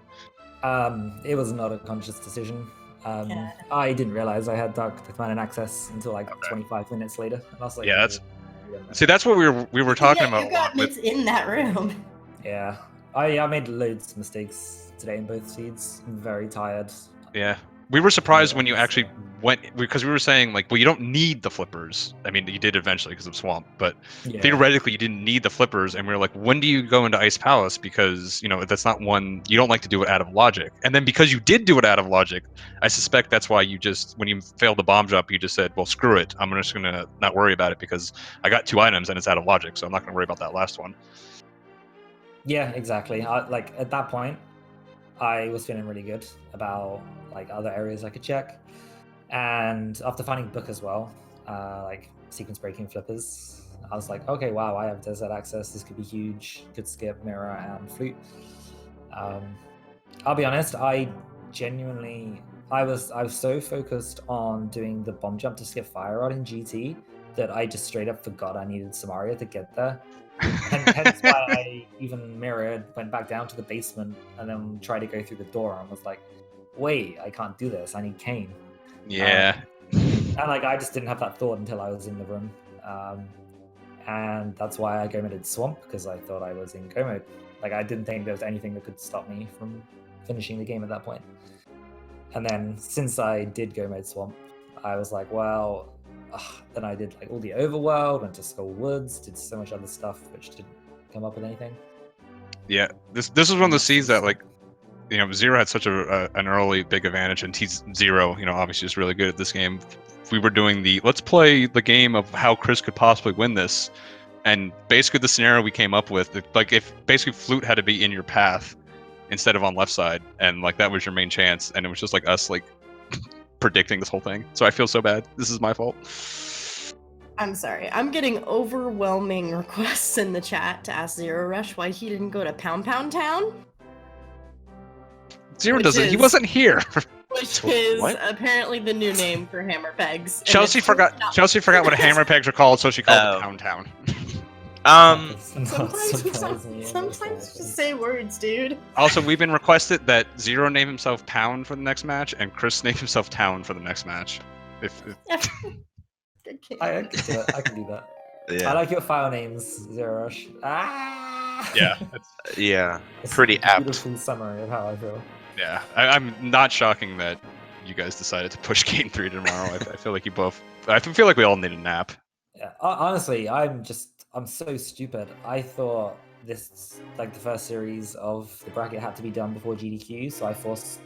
It was not a conscious decision. I didn't realize I had Dark Death Mountain access until like 25 minutes later, and I was like, that's what we were talking about. You got mitts in that room. Yeah, I made loads of mistakes today in both seeds. I'm very tired. Yeah. We were surprised when you actually went, because we were saying, like, well, you don't need the flippers. I mean, you did eventually because of Swamp, but theoretically you didn't need the flippers. And we were like, when do you go into Ice Palace? Because, that's not one, you don't like to do it out of logic. And then because you did do it out of logic, I suspect that's why you just, when you failed the bomb jump, you just said, well, screw it. I'm just going to not worry about it because I got 2 items and it's out of logic. So I'm not going to worry about that last one. Yeah, exactly. At that point, I was feeling really good about like other areas I could check, and after finding book as well, like sequence breaking flippers, I was like, okay, wow, I have desert access. This could be huge. Could skip mirror and flute. I'll be honest. I was so focused on doing the bomb jump to skip fire rod in GT that I just straight up forgot I needed Samaria to get there. Hence why I even mirrored, went back down to the basement, and then tried to go through the door and was like, wait, I can't do this. I need Kane. Yeah. And I just didn't have that thought until I was in the room. And that's why I go-moded Swamp, because I thought I was in go mode. I didn't think there was anything that could stop me from finishing the game at that point. And then since I did go-mode Swamp, I was like, well, then I did all the overworld, went to Skull Woods, did so much other stuff which didn't come up with anything. Yeah, this is one of the seeds that Zero had such an early big advantage, and he's Zero, obviously is really good at this game. We were doing let's play the game of how Chris could possibly win this, and basically the scenario we came up with, if basically flute had to be in your path instead of on left side, and that was your main chance, and it was just us predicting this whole thing. So I feel so bad. This is my fault. I'm sorry. I'm getting overwhelming requests in the chat to ask zerorush why he didn't go to Pound Pound Town. Zero doesn't. He wasn't here. Which is apparently the new name for hammer pegs. Chelsea forgot what hammer pegs are called, so she called it Pound Town. Sometimes just say words, dude. Also, we've been requested that Zero name himself Pound for the next match, and Chris name himself Town for the next match. I can do that. I can do that. Yeah. I like your file names, zerorush. Ah! Yeah. It's Pretty apt. Beautiful summary of how I feel. Yeah, I'm not shocking that you guys decided to push Game 3 tomorrow. I feel like I feel like we all need a nap. Yeah, honestly, I'm so stupid. I thought this, the first series of the bracket had to be done before GDQ, so I asked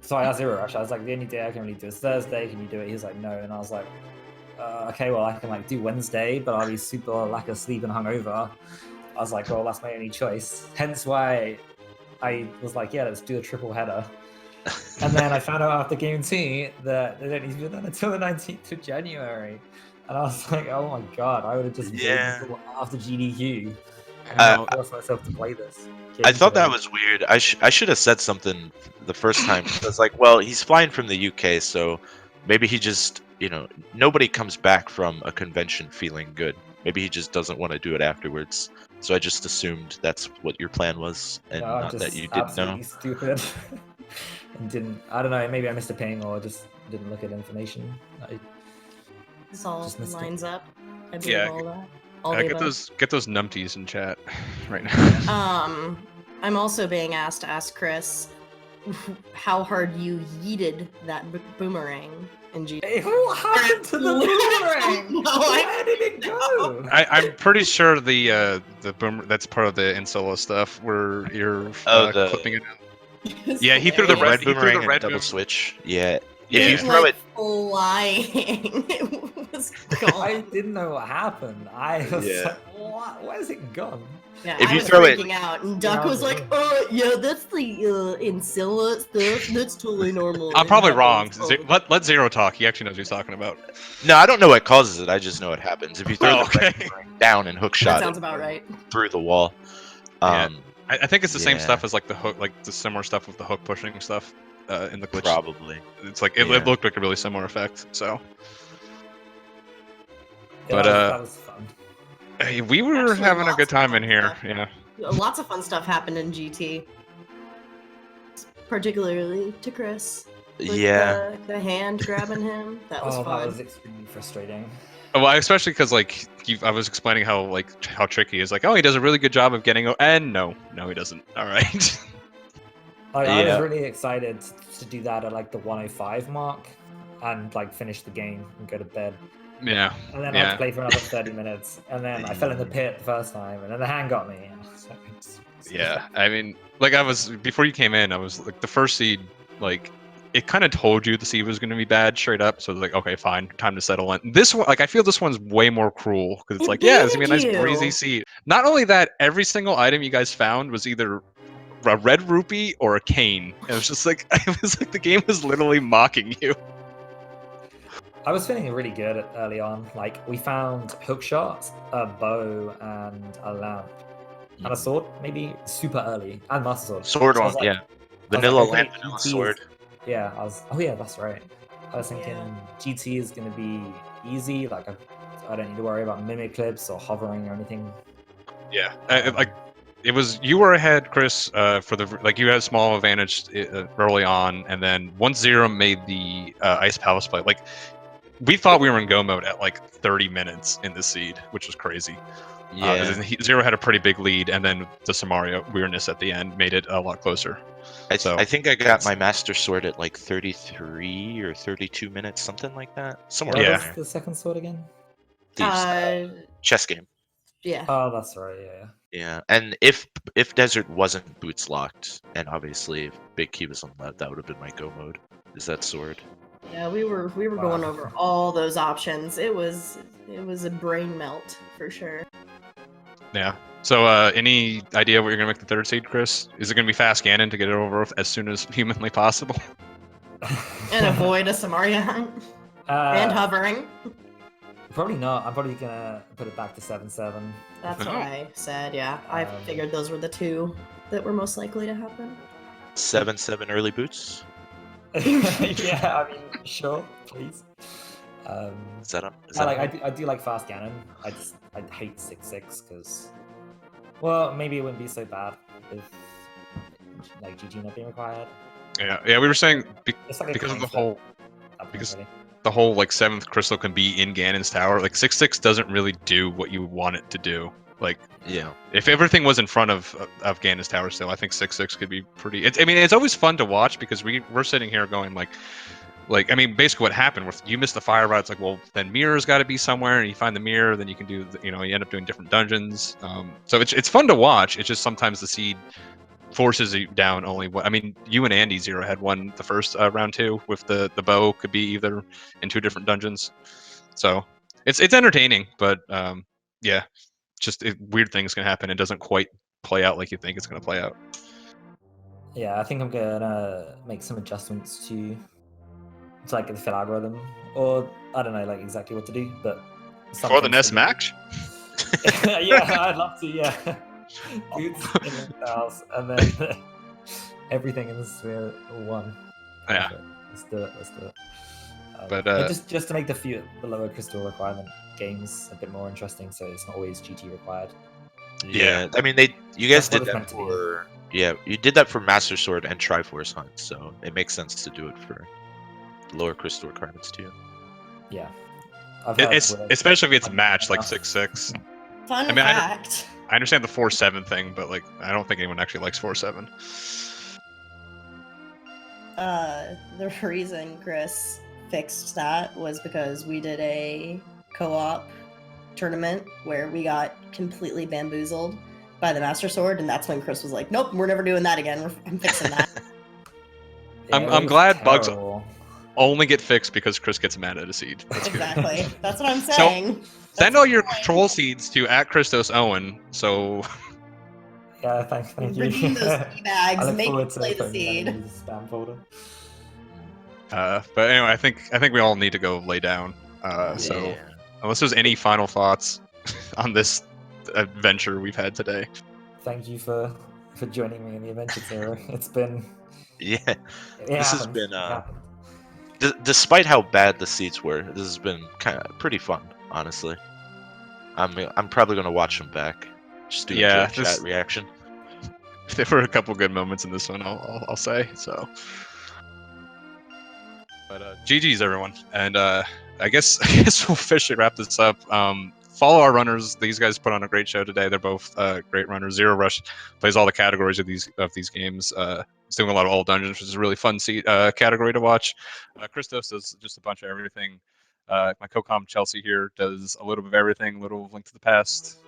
zerorush. I was like, the only day I can really do is Thursday. Can you do it? He was like, no, and I was like, okay, well, I can do Wednesday, but I'll be super lack of sleep and hungover. I was like, well, that's my only choice. Hence why I was like, yeah, let's do a triple header. And then I found out after game 2 that they don't need to do that until the 19th of January. And I was like, oh my god, I would have just waited until after GDQ. I forced myself to play this. I thought that was weird. I should have said something the first time. I was like, well, he's flying from the UK, so maybe he just, nobody comes back from a convention feeling good. Maybe he just doesn't want to do it afterwards. So I just assumed that's what your plan was, and No, I'm not just that you didn't know. absolutely stupid. And I don't know, maybe I missed a ping or just didn't look at information. This all Just missed it. lines up. I believe Yeah, all that. All the get above. those numpties in chat right now. I'm also being asked to ask Chris how hard you yeeted that boomerang in GT. Hey, what happened to the boomerang? Where did it go? I'm pretty sure the boomer that's part of the in solo stuff where you're clipping it out. Yeah, he threw the Red red boomerang and red double switch. Yeah. Yeah. If you throw it, flying, it was gone. I didn't know what happened. I was Yeah. like, what? Where's it gone? Yeah, If I you was throw it- freaking out, and Duck Yeah, was like, yeah, that's the Incilla stuff. That's totally normal. I'm probably It wrong. happens." Let Zero talk. He actually knows what he's talking about. no, I don't know what causes it. I just know it happens. If you throw Oh, the red okay. boomerang down and hook That shot sounds it about right. through the wall. Yeah. I think it's the same Yeah. stuff as like the hook, like the similar stuff with the hook pushing stuff in the glitch. Probably. It's like it Yeah. looked like a really similar effect. So Yeah, But, that was fun. hey, we were Actually, having a lots good of time fun in here. stuff. Yeah. Lots of fun stuff happened in GT, particularly to Chris. With Yeah. the hand grabbing him. That was Oh, fun. that was extremely frustrating. Well, especially because like I was explaining how tricky he is. Like, oh, he does a really good job of getting. And no, he doesn't. All right. Like, I Yeah. was really excited to do that at like the 105 mark and like finish the game and go to bed. Yeah. And then I had to play for another 30 minutes. And then I fell in the pit the first time, and then the hand got me. So Yeah. I mean, like before you came in, I was like the first seed, like it kind of told you the seed was going to be bad straight up. So it was like, okay, fine, time to settle in. This one, like I feel this one's way more cruel because it's It like, yeah, it's gonna be a nice baited you. breezy seed. Not only that, every single item you guys found was either a red rupee or a cane. And it was just like it was like the game was literally mocking you. I was feeling really good early on. Like, we found hook shots, a bow, and a lamp. And a sword, maybe super early. And master sword. Sword So I one, was like- yeah. I was Vanilla like, okay, lamp, vanilla GT is- sword. Yeah, oh yeah, that's right. I was thinking Yeah. GT is going to be easy. Like, I don't need to worry about mimic clips or hovering or anything. Yeah, like it was you were ahead, Chris. For the like you had a small advantage early on, and then once Zero made the ice palace play, like we thought we were in go mode at like 30 minutes in the seed, which was crazy. Yeah. Zero had a pretty big lead, and then the Samaria weirdness at the end made it a lot closer. I think I got my master sword at like 33 or 32 minutes, something like that. Somewhere What Yeah. around was there. the second sword again? Thieves, chess game. Yeah. Oh, that's right. Yeah. Yeah, and if Desert wasn't boots locked, and obviously if Big Key was on that would have been my go mode. Is that sword? Yeah, we were going over all those options. It was a brain melt for sure. Yeah. So, any idea what you're gonna make the third seed, Chris? Is it gonna be fast Ganon to get it over with as soon as humanly possible? And avoid a Samaria hunt and hovering. Probably not. I'm probably gonna put it back to 7-7. That's what Oh. I said. Yeah, I figured those were the two that were most likely to happen. 7-7 early boots. Yeah, I mean, sure, please. Is that on? Is I that like. I do like fast Ganon. I hate 6-6 because, well, maybe it wouldn't be so bad with like GG not being required. Yeah. We were saying It's like a because of the clean whole step, because- really. the whole like 7th crystal can be in Ganon's tower. Like 6/6 doesn't really do what you want it to do. Like Yeah. if everything was in front of Ganon's tower still, I think 6/6 could be pretty. I mean, it's always fun to watch because we're sitting here going like I mean, basically what happened with you missed the fire rod. It's like, well, then mirror's got to be somewhere, and you find the mirror, then you can do you end up doing different dungeons. So it's fun to watch. It's just sometimes the seed forces you down only one. I mean, you and Andy Zero had one the first round too with the bow could be either in 2 different dungeons. So it's entertaining, but yeah, just weird things can happen. It doesn't quite play out like you think it's going to play out. Yeah, I think I'm gonna make some adjustments to like the fill algorithm, or I don't know like exactly what to do, but For the something next to- match. Yeah, I'd love to. Yeah. Boots in the house, and then everything in the sphere 1. Yeah. Perfect. Let's do it. Let's do it. But, just to make the lower crystal requirement games a bit more interesting, so it's not always GT required. Yeah, I mean, you guys That's what did it's that meant to be. for you did that for Master Sword and Triforce Hunt, so it makes sense to do it for lower crystal requirements too. Yeah, I've heard it's with, especially if it's like, matched like enough. 6-6. Fun I mean, fact. I understand the 4-7 thing, but like I don't think anyone actually likes 4-7. The reason Chris fixed that was because we did a co-op tournament where we got completely bamboozled by the Master Sword, and that's when Chris was like, "Nope, we're never doing that again. I'm fixing that." Yeah, I'm it was glad bugs terrible. only get fixed because Chris gets mad at a seed. That's good. Exactly. That's what I'm So, saying. Send That's all the your point. troll seeds to @ChristosOwen. So Yeah, thank you. Redeem those tea bags. I look Make forward it to play the putting that seed. in the spam folder. but anyway, I think we all need to go lay down. So Yeah. unless there's any final thoughts on this adventure we've had today. Thank you for joining me in the adventure, Zero. It's been Yeah, it this has happened. been It happened. despite how bad the seats were, this has been kind of pretty fun, honestly. I'm probably gonna watch them back, just to Yeah, enjoy chat reaction. There were a couple good moments in this one, I'll say. So, but GG's everyone, and I guess we'll officially wrap this up. Follow our runners; these guys put on a great show today. They're both great runners. Zero Rush plays all the categories of these games. He's doing a lot of all dungeons, which is a really fun category to watch. Christos does just a bunch of everything. My co-com Chelsea here does a little bit of everything. Little Link to the Past.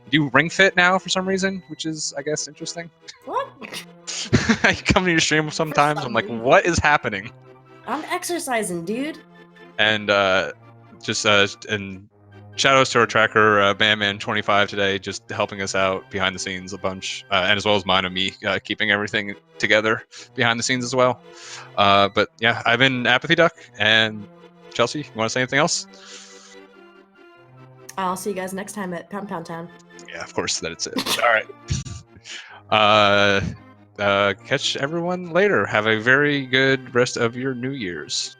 You do Ring Fit now for some reason, which is, I guess, interesting. What? I come to your stream sometimes. I'm like, what is happening? I'm exercising, dude. And and shout outs to our tracker, Bandman25 today, just helping us out behind the scenes a bunch, and as well as mine and me, keeping everything together behind the scenes as well. But yeah, I've been Apathy Duck, and Chelsea, you want to say anything else? I'll see you guys next time at Pound Pound Town. Yeah, of course, that's it. All right. Catch everyone later. Have a very good rest of your New Year's.